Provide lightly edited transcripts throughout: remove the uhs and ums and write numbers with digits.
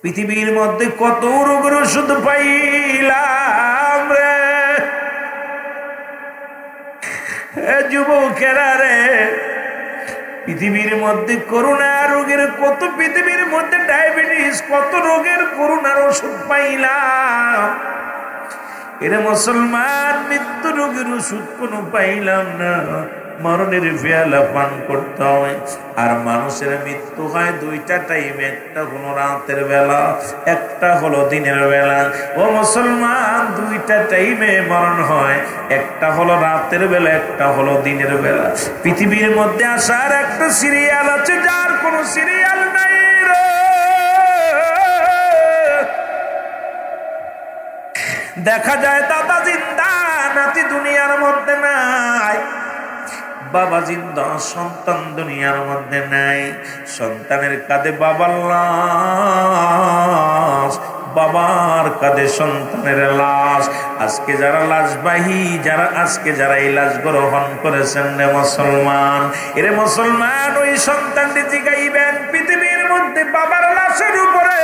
পৃথিবীর মধ্যে কত রোগের ওষুধ পাইলাম রে যুবকেরা রে, পৃথিবীর মধ্যে করোনা রোগের কত, পৃথিবীর মধ্যে ডায়াবেটিস, কত রোগের করোনার ওষুধ পাইলাম। এরে মুসলমান, মৃত্যু রোগের ওষুধ কোনো পাইলাম না। মরণের পেয়ালা পান করতে হয়। আর মানুষের মৃত্যু হয় দুইটা টাইমে, একটা হলো রাতের বেলা, একটা হলো দিনের বেলা। ও মুসলমান, দুইটা টাইমে মরণ হয়, একটা হলো রাতের বেলা, একটা হলো দিনের বেলা। পৃথিবীর মধ্যে আসার একটা সিরিয়াল আছে, যার কোনো সিরিয়াল নাই রে। দেখা যায় দাদা জিন্দা, নাতি দুনিয়ার মধ্যে নাই। বাবা জিন্দা, সন্তান দুনিয়ার মধ্যে নাই। সন্তানের কাঁধে বাবার লাশ, বাবার কাঁধে সন্তানের লাশ। আজকে যারা লাশবাহী, আজকে যারা এই লাশ গ্রহণ করেছেন রে মুসলমান, এরে মুসলমান, ওই সন্তানটি জিগাইবেন পৃথিবীর মধ্যে বাবার লাশের উপরে,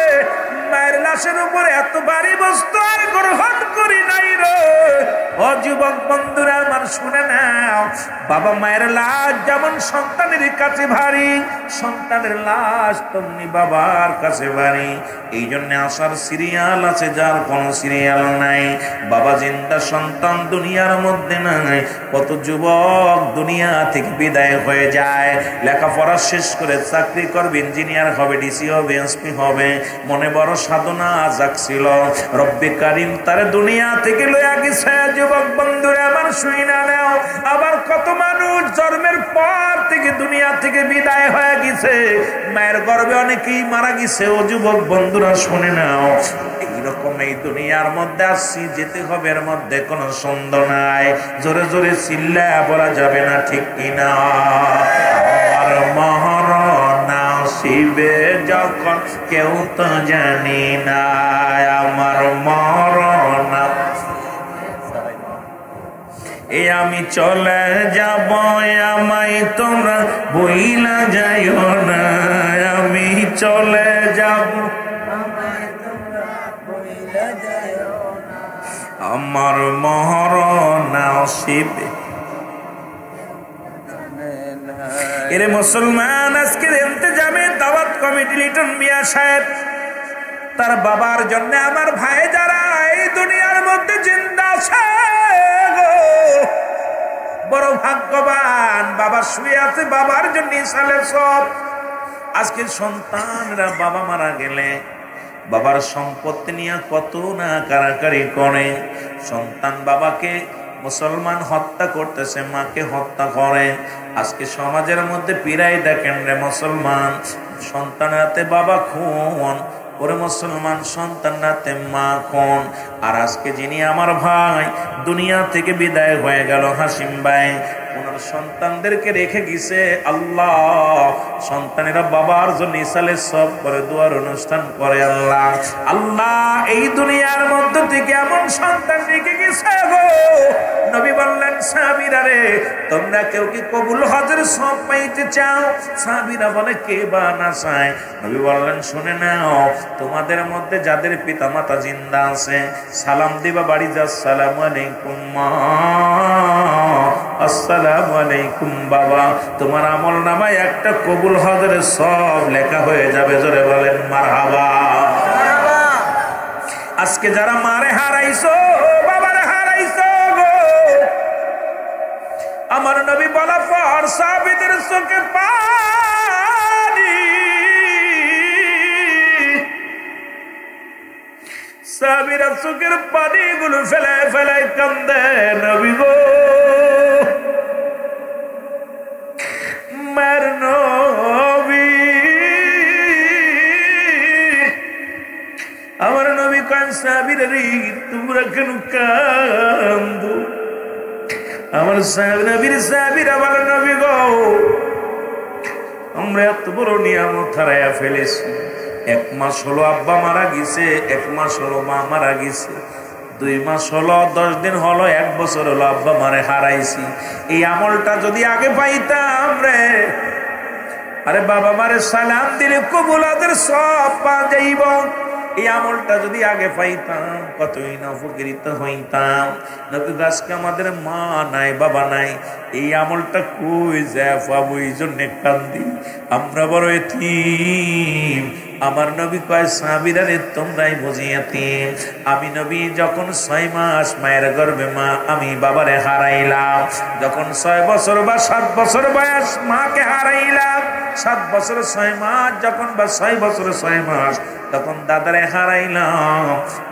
মায়ের লাশের উপরে এত ভারী বস্তু আর গ্রহণ করি নাই রে। ও যুবক বন্ধুরা আমার, শুনে নাও, বাবা মায়ের লাশ যেমন সন্তানের কাছে ভারী, সন্তানের লাশ তেমনি বাবার কাছে ভারী। এই জন্য আসার সিরিয়াল আছে, যার কোনো সিরিয়াল নাই। বাবা জিন্দা, সন্তান দুনিয়ার মধ্যে নাই। কত যুবক দুনিয়া থেকে বিদায় হয়ে যায়, লেখাপড়া শেষ করে চাকরি করবে, ইঞ্জিনিয়ার হবে, ডিসি হবে, এসপি হবে, মনে বড় সাধনা জাগছিল, রব্বে কারিম তারে দুনিয়া থেকে লইয়া গেছে। যুবক বন্ধুরা আমার, শুই না নাও। আবার কত মানুষ জন্মের পর থেকে দুনিয়া থেকে বিদায় হয়ে গেছে, মায়ের গর্ভে অনেকেই মারা গেছে। ও যুবক বন্ধুরা শুনে নাও, এইরকম এই দুনিয়ার মধ্যে আসছি, যেতে হবে, এর মধ্যে কোনো সন্দেহ নাই। জোরে জোরে চিল্লা বলা যাবে না, ঠিক কিনা? আর মরণ আসিবে যখন কেউ তো জানি না, আমার মরণ এ আমি চলে যাব, আমায় তোমরা বইলা যাইও না, আমি চলে যাব, আমার মরণ আসিবে। এরে মুসলমান, আজকের ইন্তেজামে দাওয়াত কমিটি লিটন মিয়া সাহেব তার বাবার জন্য, আমার ভাই যারা এই দুনিয়ার মধ্যে জিন্দা আছে, বড় ভাগ্যবান। বাবা শুয়ে আছে, বাবার জন্য সালে সব। আজকে সন্তানরা বাবা মারা গেলে বাবার সম্পত্তি নিয়ে কত না কারাকারি করে। সন্তান বাবাকে, মুসলমান হত্যা করতেছে, মাকে হত্যা করে। আজকে সমাজের মধ্যে পীড়াই দেখেন রে মুসলমান, সন্তান রাতে বাবা খুন ওরে মুসলমান, সন্তান রাতে মা খুন। আর আজকে যিনি আমার ভাই দুনিয়া থেকে বিদায় হয়ে গেল, হাসিম ভাই, ওনার সন্তানদেরকে রেখে গেছে আল্লাহ। সন্তানেরা বাবার জন্য ইসালে সব করে, দুয়ার অনুষ্ঠান করে। আল্লাহ আল্লাহ এই দুনিয়ার মধ্য থেকে এমন সন্তান রেখে গেছে গো। নবী বললেন, সাহাবীরা রে, তোমরা কেউ কি কবুল হজের সব পাইতে চাও? সাহাবীরা বলে, কে বা না চায়? নবী বললেন, শুনে নাও, তোমাদের মধ্যে যাদের পিতা মাতা জিন্দা আছে, সালাম দিবা বাড়ি যা, আসসালামু আলাইকুম মা, আসসালামু আলাইকুম বাবা। তোমার আমল নামায় একটা কবুল হজের সব লেখা হয়ে যাবে। জোরে বলেন মারহাবা। আজকে যারা মারে হারাইছো, বাবারে হারাইছো গো, আমার নবী বলা পর সাহাবীদের চোখে পানি, সাহাবীরা চোখের পানি গুলো ফেলায় ফেলায় কান্দে। নবী গো, মার নবী, আমার নবী কান, সাহাবীরা রে, তোমরা কেন কান্দো? আমার নবীর সাহাবীরা বলে, নবী গো, আমরা এত বড় নিয়ামত হারাইয়া ফেলেছি। 1 মাস হলো আব্বা মারা গেছে, 1 মাস হলো মা মারা গেছে, 2 মাস হলো, 10 দিন হলো, 1 বছর হলো আব্বা মারে হারাইছি। এই আমলটা যদি আগে পাইতাম রে, আরে বাবা মারে সালাম দিলে কবুলাদের সব পা যাইব। এই আমলটা যদি আগে পাইতাম কতই না উপকৃত হইতাম। নবী আজকে আমাদের মা নাই বাবা নাই, এই আমলটা কই যায় পাবো, এই জন্য কান্দি। আমরা বড় এতিম। আমার নবী কয় সাহাবীরা রে তোমরাই বুঝিয়াতিম। আমি নবী যখন 6 মাস মায়ের গর্ভে মা আমি বাবারে হারাইলাম, যখন 6 বছর বা 7 বছর বয়স মাকে হারাইলাম, 7 বছর 6 মাস যখন বা 6 বছর 6 মাস তখন দাদারে হারাইলাম।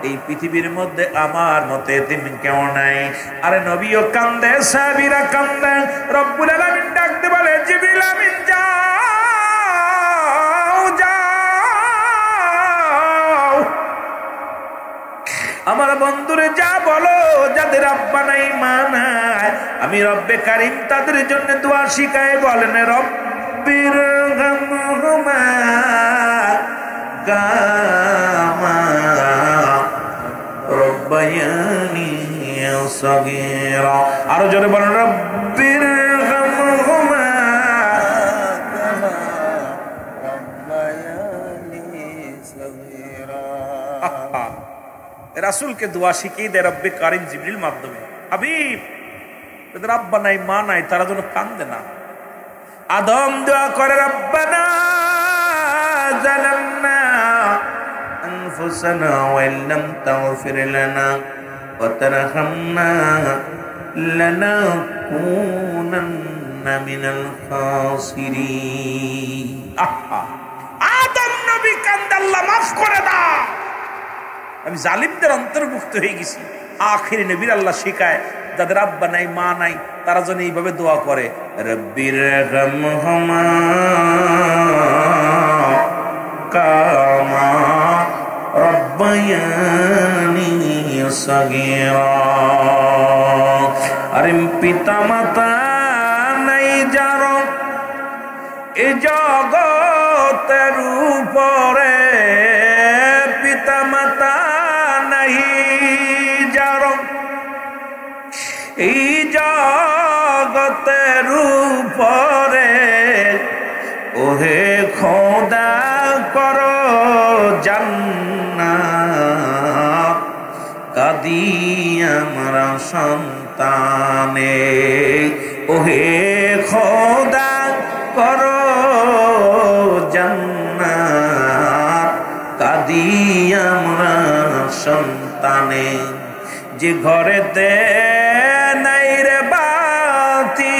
এই পৃথিবীর মধ্যে আমার মতে এতিম কেউ নাই। আরে নবীও কান্দে, সাহাবীরা কান্দে। রব্বুল আলামিন ডাকতে বলে জিবরিল আমিন যাও যাও আমার বন্ধুরে যা বলো, যাদের আব্বা নাই মা নাই আমি রব্বে কারিম তাদের জন্য দোয়া শিখায়। বলেন রব্বির গামহুমা কামা রব্বায়ানি সগীরা। আরো জোরে বলেন রব্বির গামহুমা কামা রব্বায়ানি সগীরা। রাসূলকে দোয়া শিখিয়ে দেয় রব্বে কারিম জিবরিল মাধ্যমে। হাবিব যাদের আব্বা নাই মা নাই তারা যেন কান্দে না। আদম দোয়া করে রব্বানা জালামনা আনফুসানা ওয়া ইল্লাম তাগফির লানা ওয়া তারহামনা লানাকুনান্না মিনাল খাসিরিন। আদম নবী কান্দে, আল্লাহ মাফ করে দাও, আমি জালিমদের অন্তর্ভুক্ত হয়ে গেছি। আখিরি নবীর আল্লাহ শিখায় যাদের আব্বা নাই মা নাই তারা যেন এইভাবে দোয়া করে রব্বির গামহুমা কামা রব্বায়ানি সগীরা। আরে পিতা মাতা নাই যার এ জগতের উপরে, পিতা মাতা নাই যার এই জগতের উপরে, ওহে খোদা করো জান্নাত কাদি আমরা সন্তানে, ওহে খোদা করো জান্নাত কাদি আমরা সন্তানে। যে ঘরেতে নাই রে বাতি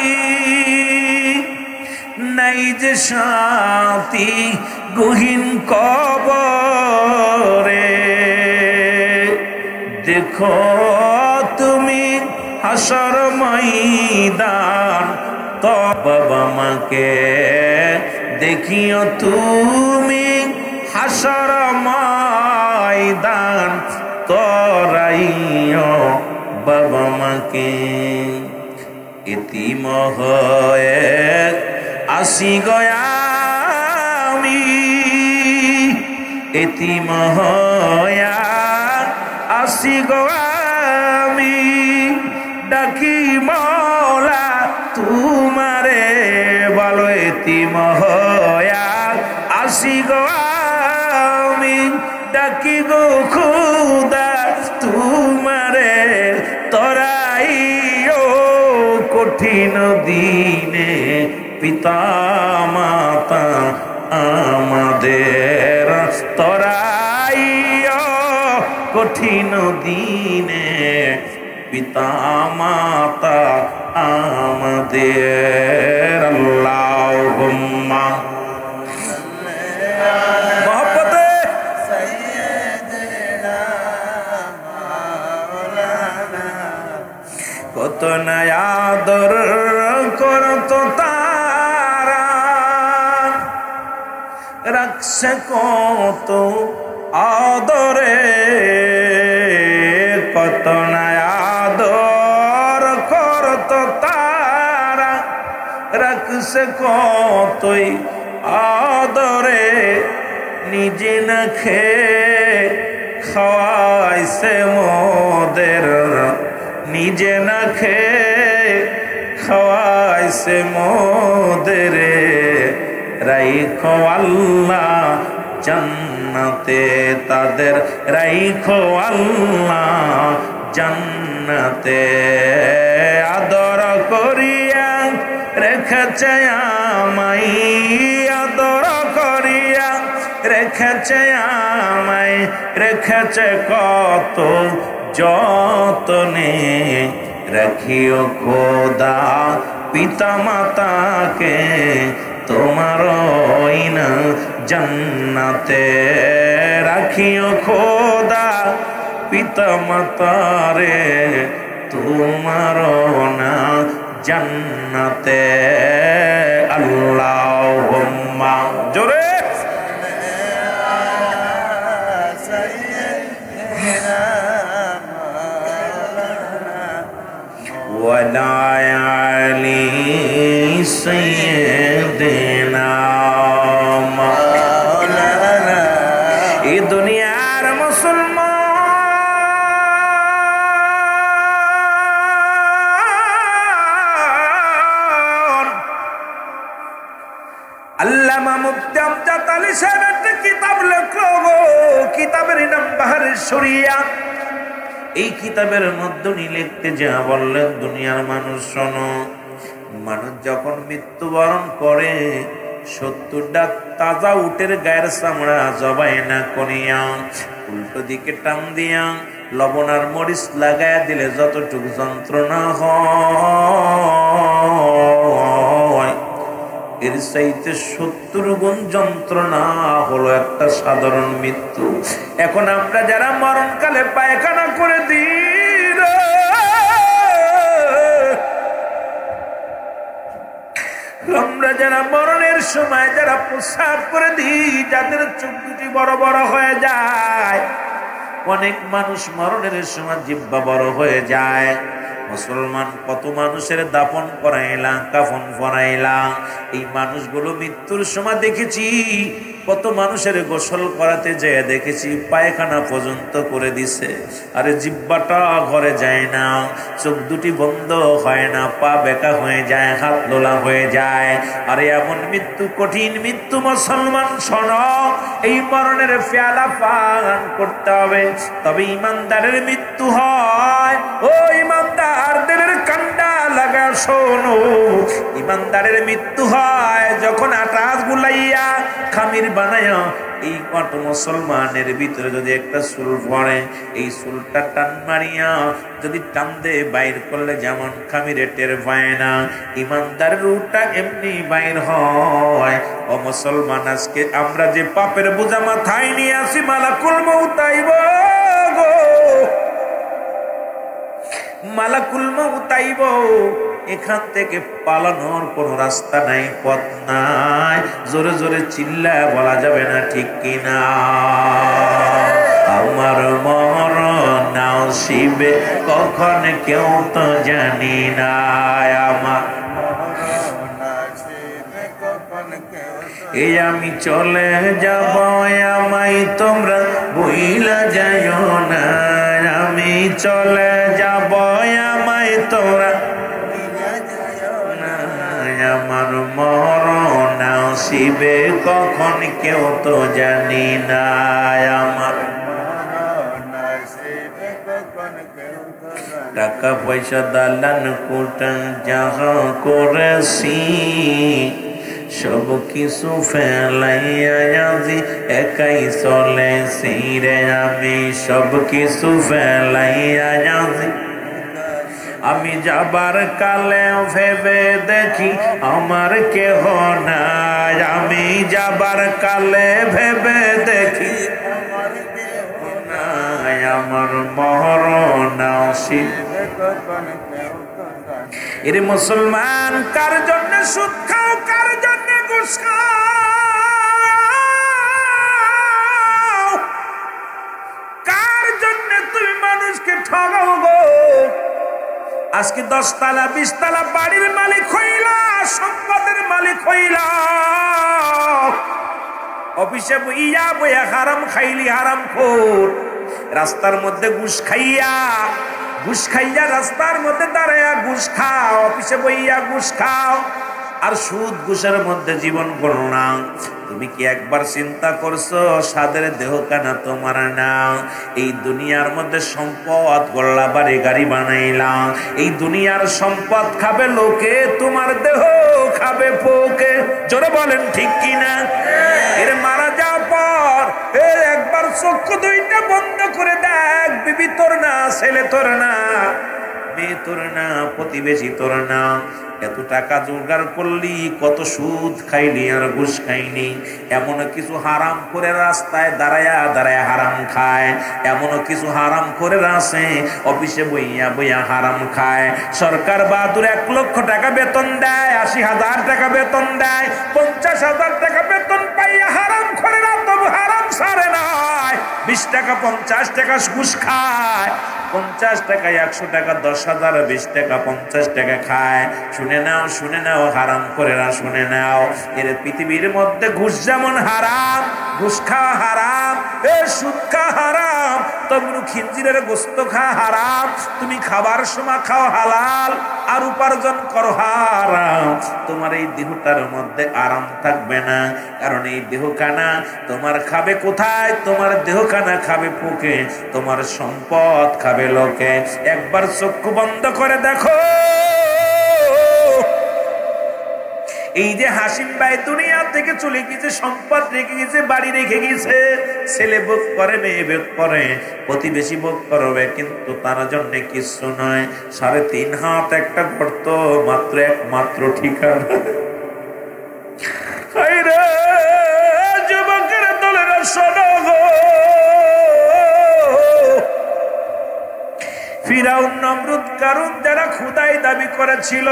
নাই যে শান্তি গহীন কবরে, দেখো তুমি হাসর ময়দান তো বাবা মাকে দেখিও তুমি হাসর ময়দান তোরাইও বাবা মাকে। এতিম হয়ে আসি গয়ামি, এতিম হয়া আসি গয়ামি, ডাকি মওলা তোমারে বলো এতিম হয়া আসি গয়ামি, ডাকি গো খুদা তোমারে তরাইও কঠিন দিনে পিতা মাতা আমাদের তরাইও কঠিন দিনে পিতা মাতা আমাদের। আল্লাহুম্মা কত আদর করত তারা, রাখছে কত আদরে, কত আদর করত তারা, রাখছে কতই আদরে, নিজে না খেয়ে খাওয়াইছে মোদের, নিজে না খেয়ে খাওয়াইছে মোদের, রাইখো আল্লাহ জান্নাত জান্নাতে তাদের রাইখো আল্লাহ জান্নাতে আদর করিয়া রেখেছে আমায় আদর করিয়া রেখেছে আমায় রেখেছে কত যতনে রাখিও খোদা পিতা মাতাকে তোমার না জান্নাতে রাখিও খোদা পিতা মাতারে তোমার না জান্নাতে আল্লাহুম্মা জোরে ওয়ালা আলি সাইয়্যিদিনা মাওলানা এই দুনিয়ার মুসলমান আল্লামা মুফতি আমজাদ আলী সাহেব একটা কিতাব লেখলো কিতাবের নাম বাহারে শরিয়া এই কিতাবের মধ্যে উনি লিখতে যা বললেন দুনিয়ার মানুষ শোনো মানুষ যখন মৃত্যুবরণ করে 70টা তাজা উটের গায়ের চামড়া জবাই না করিয়া উল্টো দিকে টান দিয়া লবণ আর মরিচ লাগাইয়া দিলে যতটুকু যন্ত্রণা হয় এর চাইতে 70 গুণ যন্ত্রণা হলো একটা সাধারণ মৃত্যু। এখন আমরা যারা মরণকালে পায়খানা করে দিই আমরা যারা মরণের সময় যারা প্রস্রাব করে দিই যাদের চোখ দুটি বড় বড় হয়ে যায় অনেক মানুষ মরণের সময় জিহ্বা বড় হয়ে যায় মুসলমান কত মানুষের দাফন করাইলা কাফন পরাইলা এই মানুষগুলো মৃত্যুর সময় দেখেছি কত মানুষের গোসল করাতে যেয়ে দেখেছি পায়খানা পর্যন্ত করে দিছে আরে জিহ্বাটা ঘরে যায় না চোখ দুটি বন্ধ হয় না পা বেঁকা হয়ে যায় হাত লোলা হয়ে যায় আরে এমন মৃত্যু কঠিন মৃত্যু মুসলমান শোনো এই মরণের পেয়ালা পান করতে হবে তবে ইমানদারের মৃত্যু হয় ও ইমানদার দিলের কান্ডা লাগা শোনো ইমানদারের মৃত্যু হয় যখন আটাস গুলাইয়া খামির বানায় এই কত মুসলমানের ভিতরে যদি একটা চুল পড়ে এই চুলটা টান মারিয়া যদি টান দে বাইর করলে যেমন খামিরে টের পায় না ইমানদার রূপটা এমনি বাইর হয় ও মুসলমান আজকে আমরা যে পাপের বোঝা মাথায় নিয়ে আসি মালাকুল মউত আইব গো মালাকুল মউত আইব এখান থেকে পালানোর কোনো রাস্তা নাই পথ নাই জোরে জোরে চিল্লায় বলা যাবে না ঠিক কিনা আমার মরণ নসিবে কখন কেউ তো জানি না আমার এই আমি চলে যাব আমায় তোমরা ভুইলা যাইও না আমি চলে যাব আমায় তোমরা আমার মরণ নসিবে কখন কেউ তো জানি না আমার টাকা পয়সা দালান কোটা যাহা করেছি সব কিছু ফেলাইয়া আজি একাই চলেছি রে আমি সব কিছু ফেলাইয়া আজি আমি যাবার কালে ভেবে দেখি আমার কেহ নাই আমি যাবার কালে ভেবে দেখি আমার কেহ নাই আমার মরণ নসিবে এরে মুসলমান কার জন্য সুদ খাও কার জন্য ঘুষ খাও কার জন্য তুমি মানুষকে ঠগাও গো আজকে 10 তলা 20 তলা বাড়ির মালিক হইলা সম্পদের মালিক হইলা অফিসে বইয়া বইয়া হারাম খাইলি হারাম খোর রাস্তার মধ্যে ঘুষ খাইয়া রাস্তার মধ্যে দাঁড়াইয়া ঘুষ খাও অফিসে বইয়া ঘুষ খাও আর সুদ ঘুষের মধ্যে জীবন করো না। তুমি কি একবার চিন্তা করছো সাদের দেহ কানা তোমার না? এই দুনিয়ার মধ্যে সম্পদ গড়লা, বাড়ি গাড়ি বানাইলা, এই দুনিয়ার সম্পদ খাবে লোকে, তোমার দেহ খাবে পোকে। জোরে বলেন ঠিক কিনা? এর মারা যাওয়ার পর একবার চক্ষু দুইটা বন্ধ করে দেখ, বিবি তোর না, ছেলে তোর না, মেয়ে তোর না, প্রতিবেশী তোর না। এত টাকা জোগাড় করলি, কত সুদ খাইলি আর ঘুষ খাইনি। এমন কিছু হারাম করে রাস্তায় দাঁড়ায়া দাঁড়ায়া হারাম খায়, এমন কিছু হারাম করে আছে অফিসে বইয়া বইয়া হারাম খায়। সরকার বাহাদুর 1 লক্ষ টাকা বেতন দেয়, 80,000 টাকা বেতন দেয়, 50,000 টাকা বেতন পাইয়া হারাম করে না, তবু হারাম ছাড়ে নাই। 20 টাকা 50 টাকা ঘুষ খায়, 50 টাকায় 100 টাকা, 10,000, 20 টাকা 50 টাকা খায়। শুনে নাও, শুনে নাও, হারাম করে না, শুনে নাও। এর পৃথিবীর মধ্যে ঘুষ যেমন হারাম, ঘুষ খাওয়া হারাম, সুদ খাওয়া হারাম, তবু খিঞ্জিরের গোস্ত খাওয়া হারাম। তুমি খাবার সময় খাও হালাল আর উপার্জন করো হারাম। তোমার এই দেহটার মধ্যে আরাম থাকবে না, কারণ এই দেহখানা তোমার খাবে কোথায়? তোমার দেহখানা খাবে পোকে, তোমার সম্পদ খাবে লোকে। একবার চক্ষু বন্ধ করে দেখো, এই যে হাসিম ভাই দুনিয়া থেকে চলে গেছে, সম্পদ রেখে গেছে, বাড়ি রেখে গেছে, ছেলে ভোগ করে, মেয়ে ভোগ করে, প্রতিবেশী ভোগ করবে, কিন্তু তার জন্য কিছু নয়। 3.5 হাত একটা গর্ত, মাত্র একমাত্র ঠিকানা। যুবকের দলের শোনো গো, ফিরাউন, নমরুদ, কারুন যারা খোদাই দাবি করেছিল,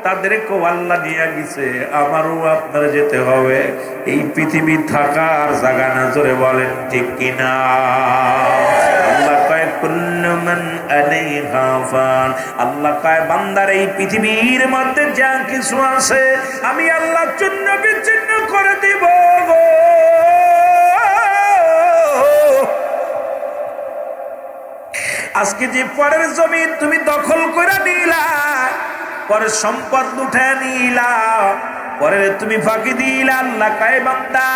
তাদেরকেও আল্লাহ নিয়ে গেছে। আমারও আপনারা যেতে হবে। এই পৃথিবী থাকার জায়গা না, জোরে বলেন ঠিক কিনা? আল্লাহ কয় কুল্লু মান আলাইহা ফান, আল্লাহ কয় বান্দার এই পৃথিবীর মধ্যে যা কিছু আছে আমি আল্লাহ চূর্ণ বিচ্ছিন্ন করে দিব গো। আজকে যে পরের জমি তুমি দখল করে নিলা, পরের সম্পদ লুটে নিলা, পরে তুমি ফাঁকি দিলা, আল্লাহ কয় বান্দা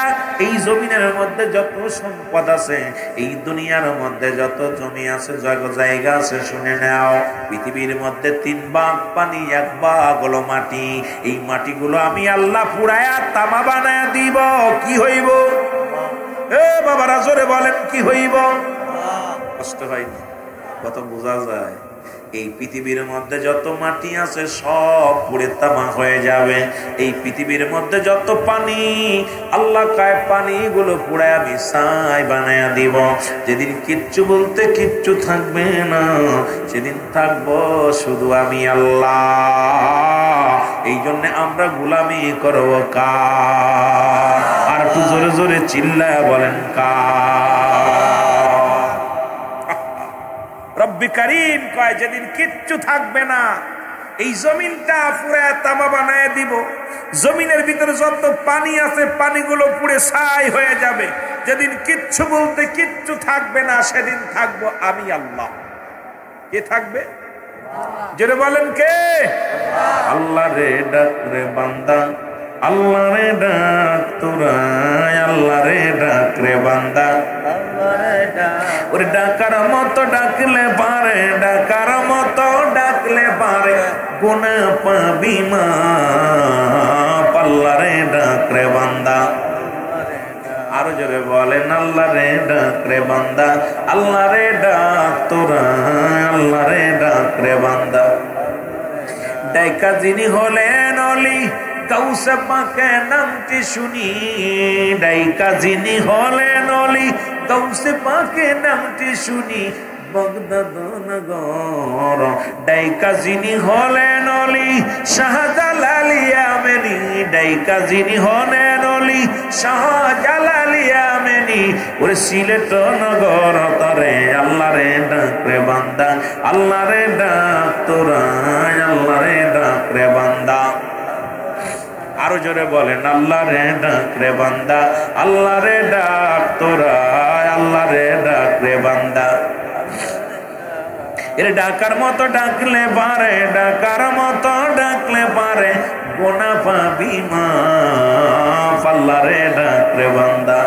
এই জমিনের মধ্যে যত সম্পদ আছে, এই দুনিয়ার মধ্যে যত জমি আছে, জায়গা আছে, শুনে নাও, পৃথিবীর মধ্যে 3 ভাগ পানি, 1 ভাগ হলো মাটি। এই মাটিগুলো আমি আল্লাহ পুড়ায়া তামা বানায়া দিব। কি হইব? বাবারা জোরে বলেন, কি হইব? কষ্ট হয়নি? কত বোঝা যায়? এই পৃথিবীর মধ্যে যত মাটি আছে সব পুড়ে তামা হয়ে যাবে। এই পৃথিবীর মধ্যে যত পানি, আল্লাহ কয় পানিগুলো পুড়ে আমি ছাই বানায়া দিব। যেদিন কিচ্ছু বলতে কিচ্ছু থাকবে না, সেদিন থাকবো শুধু আমি আল্লাহ। এই জন্য আমরা গোলামি করব কার? আর একটু জোরে জোরে চিল্লায়া বলেন কার? রব্বি কারীম কয় যেদিন কিচ্ছু থাকবে না, এই জমিনটা পুরো তামা বানায় দিব। জমিনের ভিতরে যত পানি আছে পানিগুলো পুড়ে ছাই হয়ে যাবে। যেদিন কিচ্ছু বলতে কিচ্ছু থাকবে না, সেদিন থাকবো আমি আল্লাহ। কে থাকবে? জোরে বলেন কে? আল্লাহ রে ডাক রে বান্দা, আল্লাহ রে ডাক তোরা, আল্লাহ রে ডাক রে বান্দা, ওরে ডাকার মতো ডাকলে পারে, ডাকার মতো ডাকলে পারে, গুনাহ পাবি মা, আল্লাহ রে ডাক রে বান্দা। আরো জোরে বলেন, আল্লাহ রে ডাক রে বান্দা, আল্লাহ রে ডাক তোরা, আল্লাহ রে ডাক রে বান্দা। ডাইকা যিনি হলেন অলি, গাউসে পাকে নামটি শুনি, ডাইকা যিনি হলেন অলি, গাউসে পাকে নামটি শুনি, বাগদাদ নগর। ডাইকা যিনি হলেন অলি, শাহজালাল ইয়ামেনি, ডাইকা যিনি হলেন অলি, শাহজালাল ইয়ামেনি, ওরে সিলেট নগর তারে, আল্লাহ রে ডাক রে বান্দা, আল্লাহ রে ডাক তোরা, আল্লাহ রে ডাক রে বান্দা। আরো জোরে বলেন, আল্লাহ রে ডাক রে বান্দা, আল্লাহ রে ডাক তোরা, আল্লাহ রে ডাক রে বান্দা। এর ডাকার মতো ডাকলে পারে, ডাকার মতো ডাকলে পারে, গোনা পাবি মা পাল্লারে ডাকরে বান্দা।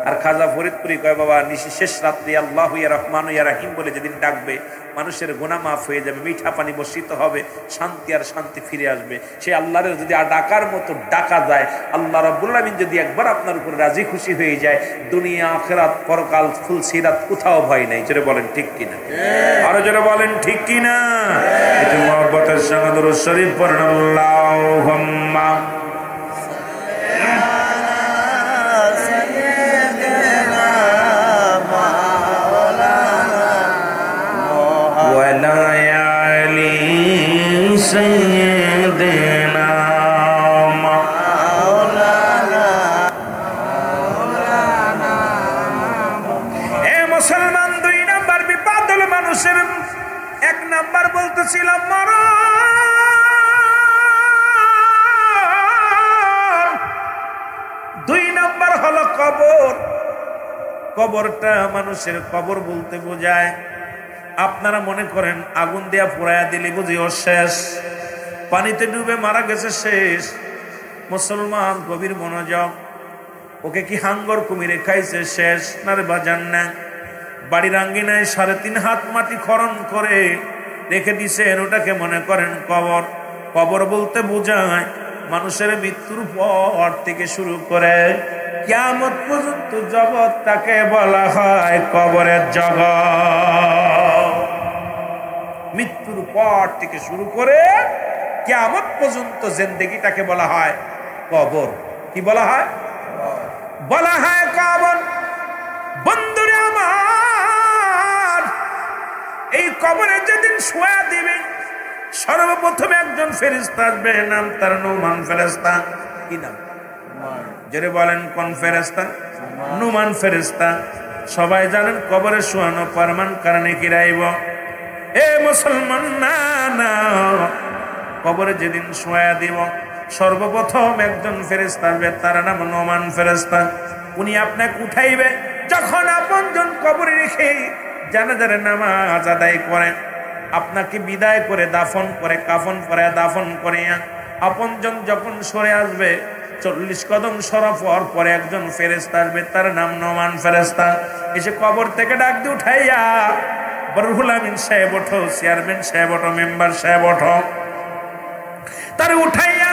আর খাজা ফরিদপুরি কয় বাবা নিশি শেষ রাত্রি আল্লাহু ইয়া রহমানু ইয়া রহিম বলে যেদিন ডাকবে মানুষের গুনাহ মাফ হয়ে যাবে, মিঠা পানি বর্ষিত হবে, শান্তি আর শান্তি ফিরে আসবে। সেই আল্লাহর যদি আর ডাকার মতো ডাকা যায়, আল্লাহ রাব্বুল আলামিন যদি একবার আপনার উপর রাজি খুশি হয়ে যায়, দুনিয়া আখিরাত পরকাল ফুল সিরাত কোথাও ভয় নাই। জোরে বলেন ঠিক কিনা? আরো জোরে বলেন ঠিক কিনা? একটু মহব্বতের সঙ্গে দরুদ শরীফ পড়েন। আল্লাহুম্মা سيدنا مولانا এ মুসলমান, 2 নাম্বার বিপদ হলো মানুষের। 1 নাম্বার বলতেছিলাম মরণ, 2 নাম্বার হলো কবর। কবরটা মানুষের কবর বলতে বোঝায় আপনারা মনে করেন আগুন দিয়া পোড়ায়া দিলে বুঝি ও শেষ, পানিতে ডুবে মারা গেছে শেষ। মুসলমান গভীর মনোযোগ, ওকে কি হাঙ্গর কুমিরে খাইছে শেষ না রে বাজান না। বাড়ির আঙ্গিনায় 3.5 হাত মাটি খনন করে রেখে দিছেন, ওটাকে মনে করেন কবর। কবর বলতে বোঝায় মানুষের মৃত্যুর পর থেকে শুরু করে কিয়ামত পর্যন্ত জগৎ, তাকে বলা হয় কবরের জগৎ। মৃত্যুর পর থেকে শুরু করে কিয়ামত পর্যন্ত জিন্দেগিটাকে বলা হয় কবর। কি বলা হয়? বলা হয় কবর। বন্ধুরে আমার, এই কবরে যেদিন শোয়া দিবে, সর্বপ্রথমে একজন ফেরেশতা আসবে, নাম তার নুমান ফেরেশতা। কি নাম? জোরে বলেন কোন ফেরেশতা? নুমান ফেরেশতা। সবাই জানেন কবরে শোয়ানো পারমান কারণে কিরাইব। এ মুসলমান না না, কবরে যেদিন শোয়া দিব সর্বপ্রথম একজন ফেরেশতা আসবে, তার নাম নুমান ফেরেশতা। উনি আপনাকে উঠাইবে। যখন আপনজন কবরে রেখে জানাজার নামাজ আদায় করেন, আপনাকে বিদায় করে দাফন করে, কাফন করে দাফন করে, আপনজন যখন সরে আসবে 40 কদম সরা পরে একজন ফেরেশতা আসবে, তার নাম নুমান ফেরেশতা। এসে কবর থেকে ডাক দিয়ে উঠাইয়া, বরহুল আমিন সাহেব ওঠো, চেয়ারম্যান সাহেব ওঠো, মেম্বার সাহেব ওঠো, তার উঠাইয়া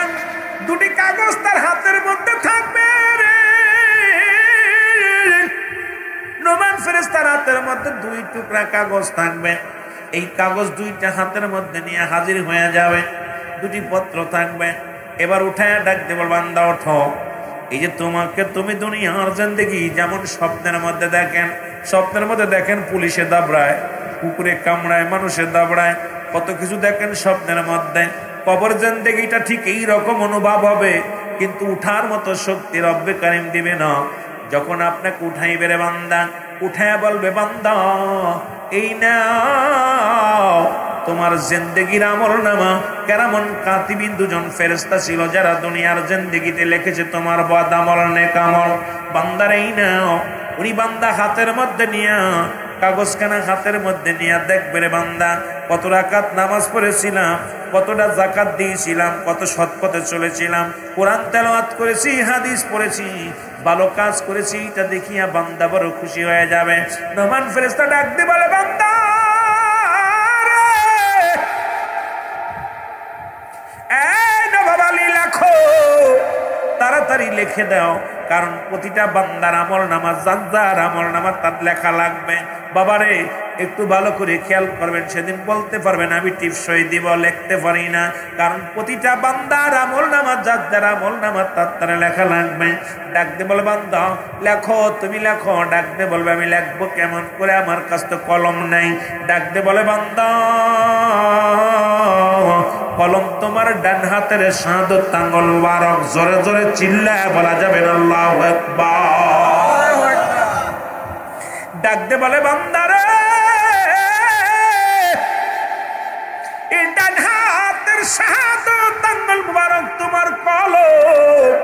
2টি কাগজ তার হাতের মধ্যে থাকবে। নুমান ফেরেশতার হাতের মধ্যে 2 টুকরা কাগজ থাকবে। এই কাগজ 2টা হাতের মধ্যে নিয়ে হাজির হয়ে যাবে। 2টি পত্র থাকবে। এবার উঠায় ডাকতে বল, বান্দা ওঠো। এই যে তোমাকে, তুমি দুনিয়ার জিন্দেগি যেমন স্বপ্নের মধ্যে দেখেন, স্বপ্নের মধ্যে দেখেন পুলিশে দাবড়ায়, কুকুরে কামড়ায়, মানুষে দাবড়ায়, কত কিছু দেখেন স্বপ্নের মধ্যে। কবর জিন্দেগিটা ঠিক এই রকম অনুভব হবে, কিন্তু উঠার মতো শক্তি রব্বে কারিম দিবে না। যখন আপনাকে উঠাইবে রে বান্দা, উঠায় বলবে বান্দা এই নাও তোমার জিন্দেগির আমলনামা। কেরামন কাতিবিন 2 জন ফেরেশতা ছিল যারা দুনিয়ার জিন্দেগিতে লিখেছে তোমার বদ আমল নেক আমল। বান্দার এই নাও। উনি বান্দা হাতের মধ্যে নিয়া, কাগজখানা হাতের মধ্যে নিয়ে দেখবে রে বান্দা কত রাকাত নামাজ পড়েছিলাম, কতটা যাকাত দিয়েছিলাম, কত সৎ পথে চলেছিলাম, কোরআন তেলাওয়াত করেছি, হাদিস পড়েছি, ভালো কাজ করেছি। এটা দেখিয়া বান্দা বড় খুশি হয়ে যাবে। নুমান ফেরেশতা ডাক দিয়ে বলে, বান্দা তাড়াতাড়ি লিখে দাও, কারণ প্রতিটা বান্দার আমল নামা, যার আমল নামা তার লেখা লাগবে। বাবারে একটু ভালো করে খেয়াল করবেন, সেদিন বলতে পারবেন আমি টিপসই দিব, লিখতে পারি না, কারণ প্রতিটা বান্দার আমল নামা, যার আমল নামা তার লেখা লাগবে। ডাকতে বলে, বান্দা লেখো, তুমি লেখো। ডাকতে বলবে, আমি লিখবো কেমন করে, আমার কাছ তো কলম নাই। ডাকতে বলে, বান্দা কলম তোমার ডান হাতের শাহাদাত আঙ্গুল মুবারক। জোরে জোরে চিল্লায় বলা যাবে না আল্লাহু আকবার। ডাকতে বলে, বান্দারে এই ডান হাতের শাহাদাত আঙ্গুল মুবারক তোমার কলম,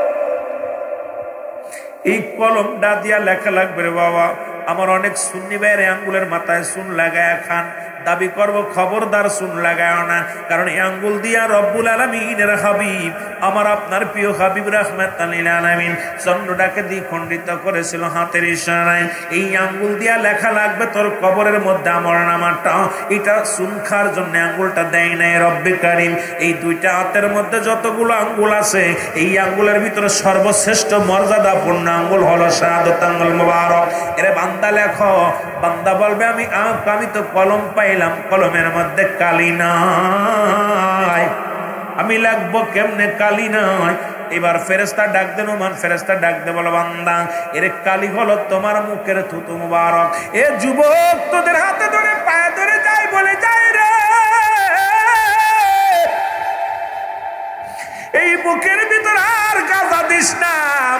এই কলমটা দিয়া লেখা লাগবে রে বাবা। আমার অনেক সুন্নি ভাইয়ের আঙ্গুলের মাথায় চুন লাগায় খান, দাবি করব খবরদার চুন লাগায় না, কারণ এই আঙ্গুল দিয়া রব্বুল আলামিনের হাবিব আমার আপনার প্রিয় হাবিব রাহমাতাল লিল আলামিন চন্দ্রটাকে দ্বিখণ্ডিত করেছিল হাতের ইশারায়। এই আঙ্গুল দিয়া লেখা লাগবে তোর কবরের মধ্যে আমল নামাটা, এটা চুন খাওয়ার জন্য আঙ্গুলটা দেয় নাই রব্বে কারিম। এই দুইটা হাতের মধ্যে যতগুলো আঙ্গুল আছে, এই আঙ্গুলের ভিতরে সর্বশ্রেষ্ঠ মর্যাদাপূর্ণ আঙ্গুল হলো শাহাদাত আঙ্গুল মুবারক। এরে বান্দা লেখো, বান্দা বলবে আমি তো কলম পাইলাম, কলমের মধ্যে কালি নাই, আমি লাগবো কেমনে, কালি নাই। এবার ফেরেশতা ডাক দেন, ওমান ফেরেশতা ডাক দে, বলো বান্দা এর কালি হলো তোমার মুখের থুতু মুবারক। এ যুবক তোদের হাতে ধরে পায়ে ধরে যাই বলে যাই রে, এই মুখের ভিতর আর গাঁজা দিস না,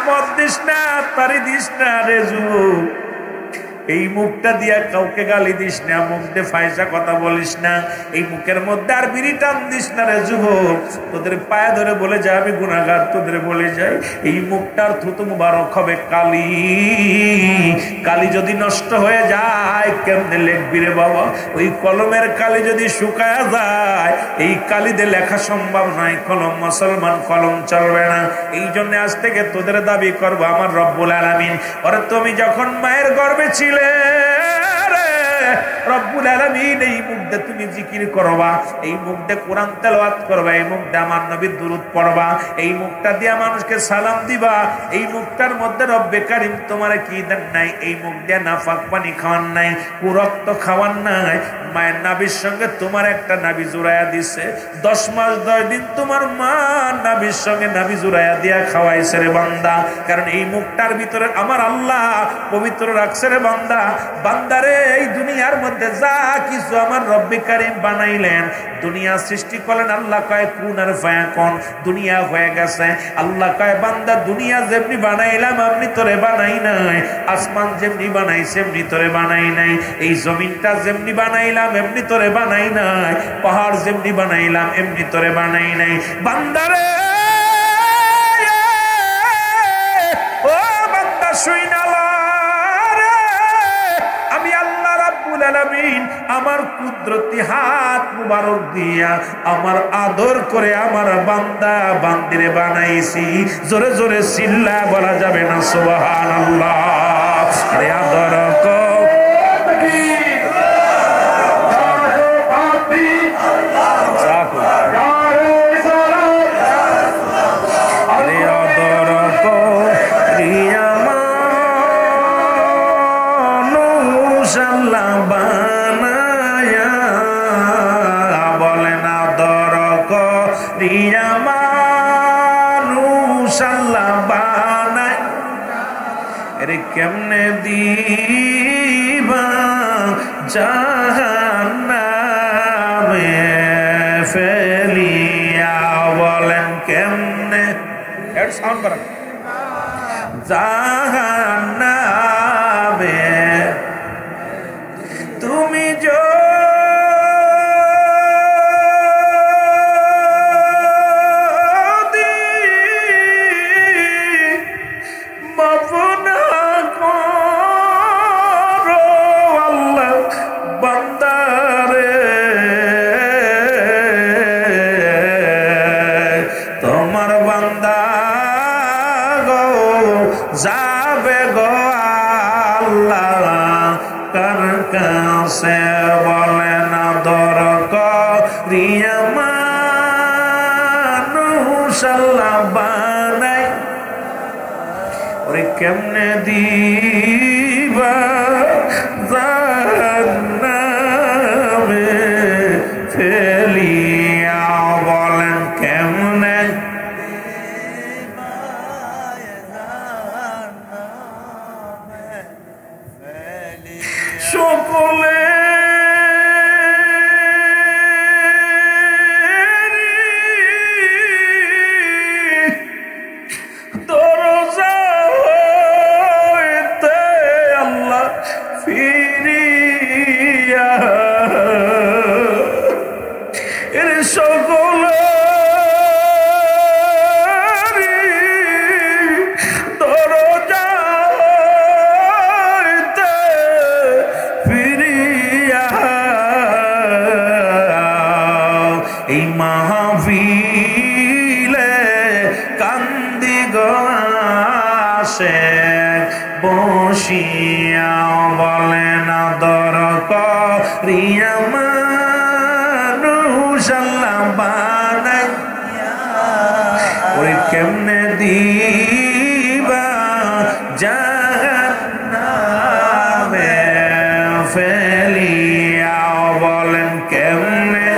মদ দিস না, তারি দিস না রে যুবক। এই মুখটা দিয়া কাউকে গালি দিস না, মুখ দিয়ে ফায়সা কথা বলিস না, এই মুখের মধ্যে আর বিড়ি টান দিস না রে যুবক। তোদের পায়ে ধরে বলে যায় আমি গুনাহগার, তোদের বলে যায় এই মুখটার থুতু মুবারক হবে কালি। কালি যদি নষ্ট হয়ে যায় কেমনে লিখবি রে বাবা? ওই কলমের কালি যদি শুকায় যায়, এই কালি দিয়ে লেখা সম্ভব নয়, কলম মুসলমান কলম চলবে না। এই জন্য আজ থেকে তোদের দাবি করবো আমার রব্বুল আলামিন, ওরে তুমি যখন মায়ের গর্ভে ছিলে রব্বুল আলামিন এই মুখ দিয়ে তুমি জিকির করবা, এই মুখ দিয়ে কোরআন তেলাওয়াত করবা, এই মুখ দিয়ে আমার নবীর দুরূদ পড়বা, এই মুখটা দিয়ে মানুষকে সালাম দিবা, এই মুখটার মধ্যে রব্বে কারিম তোমার কি দেন নাই? এই মুখ দিয়ে নাফাক পানি খাওয়ান নাই, কুরক্ত খাওয়ান নাই, মায়ের নাভির সঙ্গে তোমার একটা নাভি জোড়াইয়া দিছে, 10 মাস 10 দিন তোমার মা নাভির সঙ্গে নাভি জোড়াইয়া দিয়া খাওয়াইছে রে বান্দা। কারণ এই মুখটার ভিতরে আমার আল্লাহ পবিত্র রাখছে রে বান্দা। বান্দারে এই দুনিয়ার মধ্যে যা কিছু আমার রব্বে কারিম বানাইলেন, দুনিয়া সৃষ্টি করলেন, আল্লাহ কয় কুন আর ফায়াকুন, দুনিয়া হয়ে গেছে। আল্লাহ কয় বান্দা দুনিয়া যেমনি বানাইলাম আপনি তোরে বানাই নাই, আসমান যেমনি বানাইছে এমনি তোরে বানাই নাই, এই জমিনটা যেমনি বানাইলাম এমনি তোরে বানাই নাই, পাহাড় যেমনি বানাইলাম এমনি তোরে বানাই নাই। বান্দারে ও বান্দা শুই না রে, আমি আল্লাহ রাব্বুল আলামিন আমার কুদরতি হাত মুবারক দিয়া আমার আদর করে আমার বান্দা বান্দিরে বানাইছি। জোরে জোরে চিল্লা বলা যাবে না সুবহানাল্লাহ। আরে আদর কর কেমনে দিবা জাহান্নামে ফেলিয়া, বলেন কেমনে সাউন্ড করেন, জাহান্নামে তুমি বলেন আদর করিয়া মানুষ আল্লাহ বানাই, ওরে কেমনে দিবা জাহান্নামে ফেলিয়া, বলেন কেমনে সকলে দরজা হইতে বসিয়া বলেন আদর করিয়া মানুষ আল্লাহ বানাইয়া ওরে কেমনে দিবা জাহান্নামে ফেলিয়া বলেন কেমনে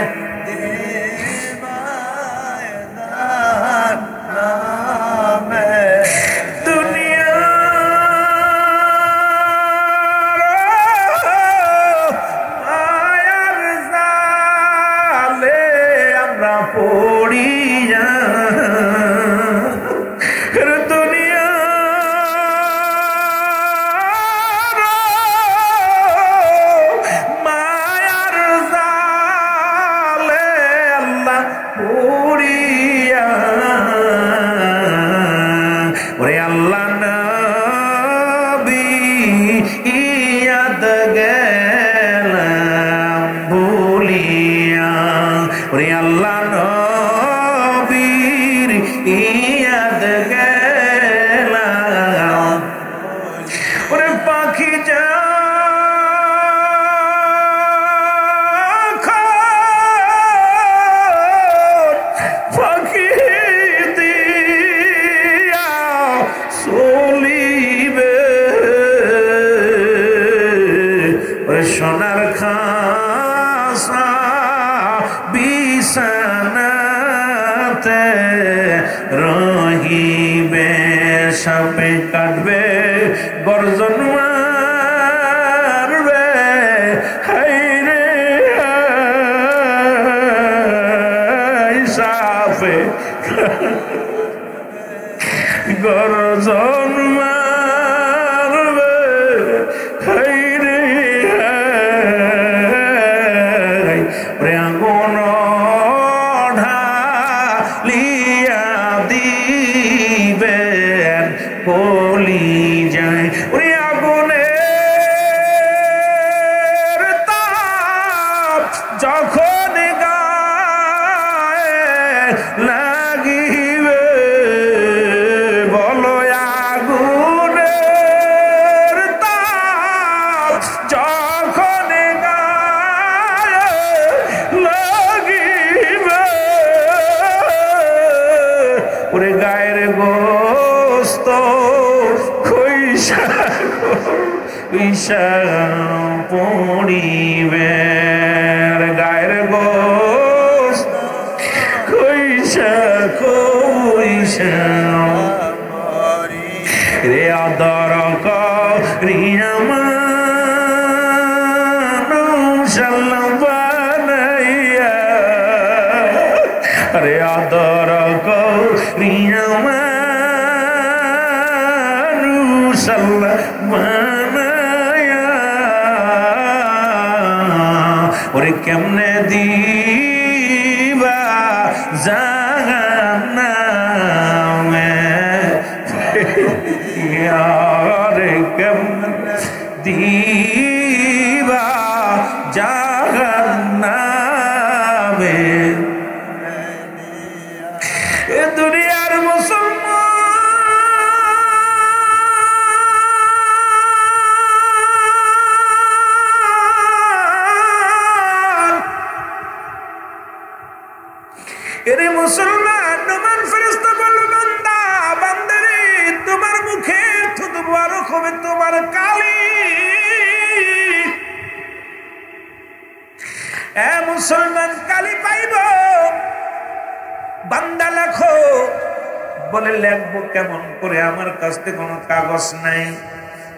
সোনার খাসা বিছানাতে রহিবে সাপে কাটবে গর্জন মারবে হায়রে সাপে গর্জন মারবে হায়রে আগুন ঢালিয়া দিবেন কলি যায় ওই আগুনের তাপ যখন গায়ে লাগিবে বলো আগুনের তাপ যখন ওরে গায়ের গোস্ত খইসা পড়িবে গায়ের গোস্ত খইসা রে আদর করিয়া মানুষ আল্লাহ বানাইয়া রে আদর করিয়া মানুষ আল্লাহ বানাইয়া ওরে কেমনে দিবা জাহান্নামে রে কেমনে দিবা জাহান্নামে দুনিয়ার মুসলমান এরে মুসলমান নমান ফেরেশতা বলল বান্দা বান্দারে তোমার মুখে থুতু বড় হবে তোমার কালি এ মুসলমান কালি পাইব বান্দা লেখো বলে লেখবো কেমন করে আমার কাছে কোনো কাগজ নাই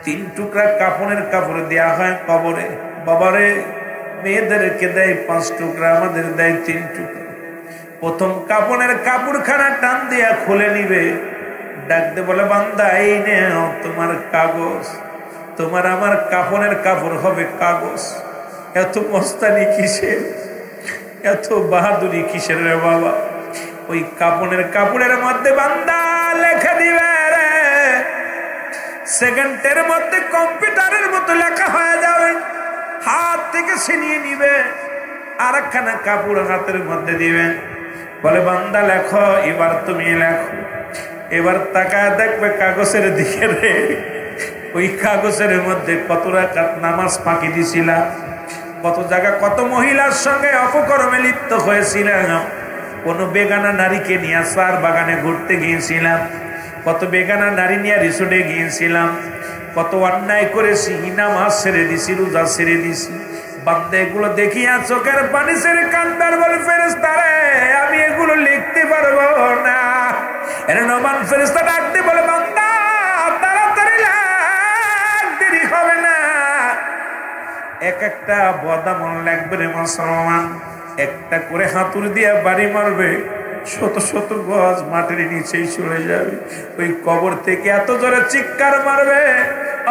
3 টুকরা কাপড়ের কাপড় দেয়া হয় কবরে বাবারে মেয়েদেরকে দেয় 5 টুকরা আমাদের দেয় 3 টুকরা প্রথম কাপড়ের কাপড়খানা টান দিয়া খুলে নিবে ডাকতে বলে বান্দা এই নাও তোমার কাগজ তোমার আমার কাপড়ের কাপড় হবে কাগজ এত মস্তানি কিসের এত বাহাদুরি কিসের রে বাবা ওই কাপড়ের মধ্যে বান্দা লেখা দিবে রে সেকেন্ডের মধ্যে কম্পিউটারের মতো লেখা হয়ে যাবে হাত থেকে ছিনিয়ে নিবে আরেকখানা কাপড় হাতের মধ্যে দিবেন বলে বান্দা লেখো এবার তুমি লেখো এবার তাকায় দেখবে কাগজের দিকে রে ওই কাগজের মধ্যে কত রাকাত নামাজ ফাঁকি দিছিলাম, কত জায়গা কত মহিলার সঙ্গে অপকর্মে লিপ্ত হয়েছিলাম, কোন বেগানা নারীকে নিয়ে সার বাগানে ঘুরতে গিয়েছিলাম, কত বেগানা নারী নিয়ে রিসোর্টে গিয়েছিলাম, কত অন্যায় করেছি, নামাজ ছেড়ে দিছি, রোজা ছেড়ে দিছি। বান্দা এগুলো দেখিয়া চোখের পানি ছেড়ে কান্দার বলে, ফেরেশতারে আমি এগুলো লিখতে পারবো না। এর নোমান ফেরেশতা ডাকতে বলে, বান্দা তাড়াতাড়ি লেখ, দেরি হবে না। এক একটা বদামল লাগবে রে মুসলমান, একটা করে হাতুড়ি দিয়ে বাড়ি মারবে, শত শত গজ মাটির নিচেই চলে যাবে। ওই কবর থেকে এত জোরে চিৎকার মারবে,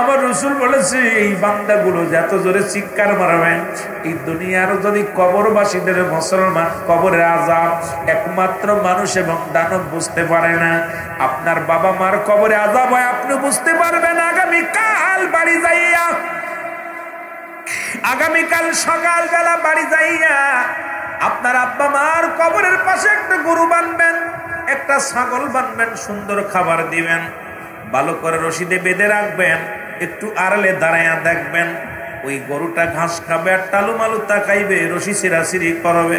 আমার রাসূল বলেছে এই বান্দাগুলো যত জোরে চিৎকার মারবেন, এই দুনিয়ার যদি কবরবাসীদের মুসলমান কবরের আযাব একমাত্র মানুষ এবং দানব বুঝতে পারে না। আপনার বাবা মার কবরে আযাব হয়, আপনি বুঝতে পারবেন আগামীকাল বাড়ি যাইয়া, আগামীকাল সকালবেলা বাড়ি যাইয়া আপনার আব্বা মার কবরের পাশে একটা গরু বানবেন, একটা ছাগল বানবেন, সুন্দর খাবার দিবেন, ভালো করে রশিদে বেঁধে রাখবেন, একটু আড়ালে দাঁড়াইয়া দেখবেন ওই গরুটা ঘাস খাবে আর টালু মালু তাকাইবে, রশি ছিঁড়াছিঁড়ি করবে,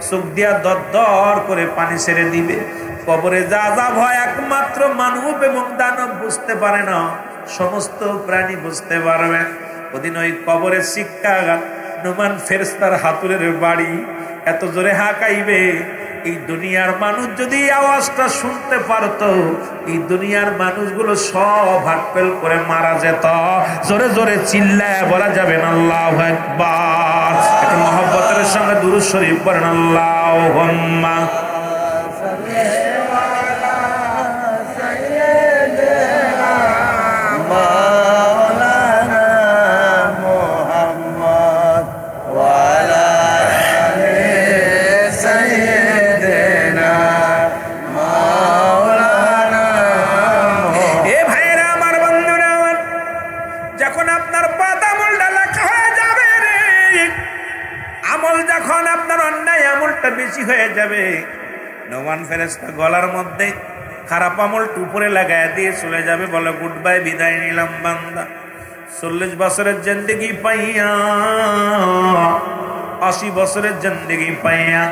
চোখ দিয়া দর করে পানি ছেড়ে দিবে। কবরে যা যা ভয় একমাত্র মানব এবং দানব বুঝতে পারে না, সমস্ত প্রাণী বুঝতে পারবে। ওদিন ওই কবরে শিক্ষা নুমান ফেরেশতার হাতুড়ের বাড়ি এত জোরে হাঁকাইবে, এই দুনিয়ার মানুষ যদি আওয়াজটা শুনতে পারতো, এই দুনিয়ার মানুষগুলো সব হাটপেল করে মারা যেত। জোরে জোরে চিল্লায় বলা যাবে না আল্লাহু আকবার। একটু মহব্বতের সঙ্গে দুরূদ শরীফ পড়েন, আল্লাহুম্মা বেশি হয়ে যাবে, নোমান ফেরেশতা গলার মধ্যে খারাপ আমলটা উপরে লাগায় দিয়ে চলে যাবে, বলে গুড বাই, বিদায় নিলাম বান্দা। 40 বছরের জিন্দেগি পাইয়া, 80 বছরের জিন্দেগি পাইয়া,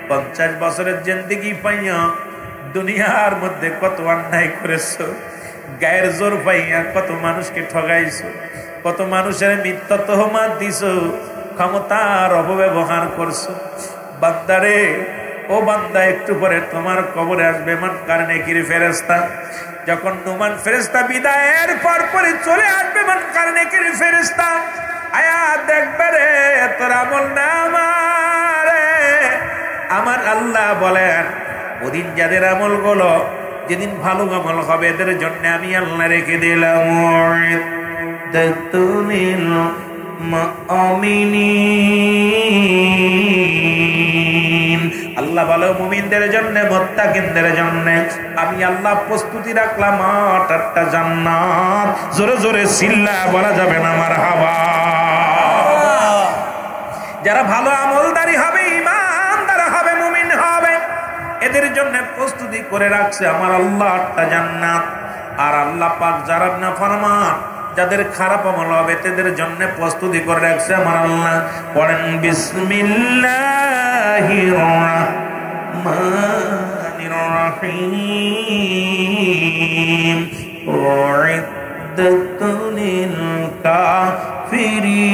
50 বছরের জিন্দেগি পাইয়া দুনিয়ার মধ্যে কত অন্যায় করেছো, গায়ের জোর পাইয়া কত মানুষকে ঠগাইছো, কত মানুষের মিথ্যা তহমাত দিছো, ক্ষমতার অপব্যবহার করছো। বান্দারে, ও বান্দা, একটু পরে তোমার কবরে আসবে মুনকার নেকির ফেরেশতা। যখন নুমান ফেরেশতা বিদায়ের পর পরে চলে আসবে মুনকার নেকির ফেরেশতা, আয়া দেখবে রে তোর আমল নামা রে। আমার আল্লাহ বলেন, ওদিন যাদের আমল গুলো, যেদিন ভালো আমল হবে, এদের জন্য আমি আল্লাহ রেখে দিলাম আল্লাহ বলে মুমিনদের জন্য, মুত্তাকিনদের জন্য আমি আল্লাহ প্রস্তুতি রাখলাম 8টা জান্নাত। জোরে জোরে চিল্লায় বলা যাবে না মারহাবা। যারা ভালো আমলদারি হবে, ঈমানদার হবে, মুমিন হবে, এদের জন্য প্রস্তুতি করে রাখছে আমার আল্লাহ 8টা জান্নাত। আর আল্লাহ পাক যারা নাফরমান, যাদের খারাপ আমল হবে, তাদের জন্য প্রস্তুতি করে রাখছে আমার আল্লাহ। পড়েন বিসমিল্লাহির রাহমানির রহিম, উইদ্দাতুল লিল কাফিরিন।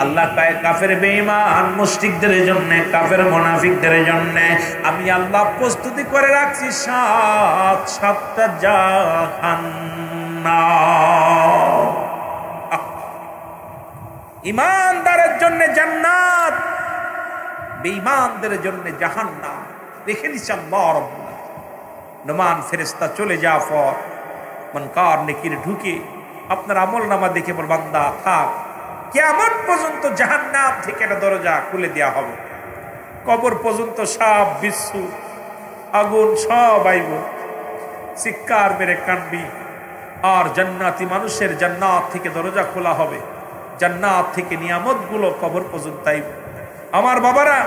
আল্লাহ কয় কাফের বেঈমান মুশরিকদের জন্য, কাফের মুনাফিকদের জন্য আমি আল্লাহ প্রস্তুতি করে রাখছি 7টা জাহান্নাম। ঈমানদারের জন্য জান্নাত, বেঈমানদের জন্য জাহান্নাম রেখে দিয়েছে আল্লাহ রাব্বুল আলামিন। নোমান ফেরেশতা চলে যাওয়ার পর মুনকার নেকির ঢুকে আপনার আমলনামা দেখে বল, বান্দা থাক, কিয়ামত পর্যন্ত জাহান্নাম থেকে একটা দরজা খুলে দেওয়া হবে, কবর পর্যন্ত সাপ বিচ্ছু আগুন সব আইব, চিৎকার মেরে কানবি। আর জান্নাতি মানুষের জান্নাত থেকে দরজা খোলা হবে, জান্নাত থেকে নিয়ামত গুলো কবর পর্যন্ত আইব। আমার বাবারা,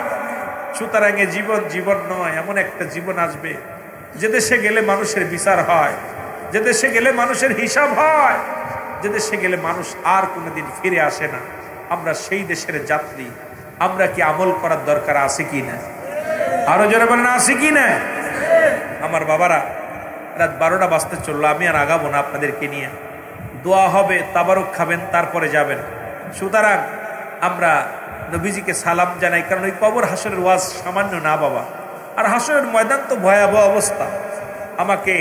সুতরাং জীবন জীবন নয়, এমন একটা জীবন আসবে যে দেশে গেলে মানুষের বিচার হয়, যে দেশে গেলে মানুষের হিসাব হয়, যে দেশে গেলে মানুষ আর কোনোদিন ফিরে আসে না, আমরা সেই দেশের যাত্রী। আমরা কি আমল করার দরকার আছে কি না? আরো জোরে বলেন আছে কি না? আমার বাবারা, রাত 12টা বাজতে চললো, আমি আর আগাবো না আপনাদেরকে নিয়ে। দোয়া হবে, তাবারক খাবেন, তারপরে যাবেন। সুতরাং আমরা নবীজিকে সালাম জানাই, কারণ ওই কবর হাসরের ওয়াজ সামান্য না বাবা। আর হাসরের ময়দান তো ভয়াবহ অবস্থা। আমাকে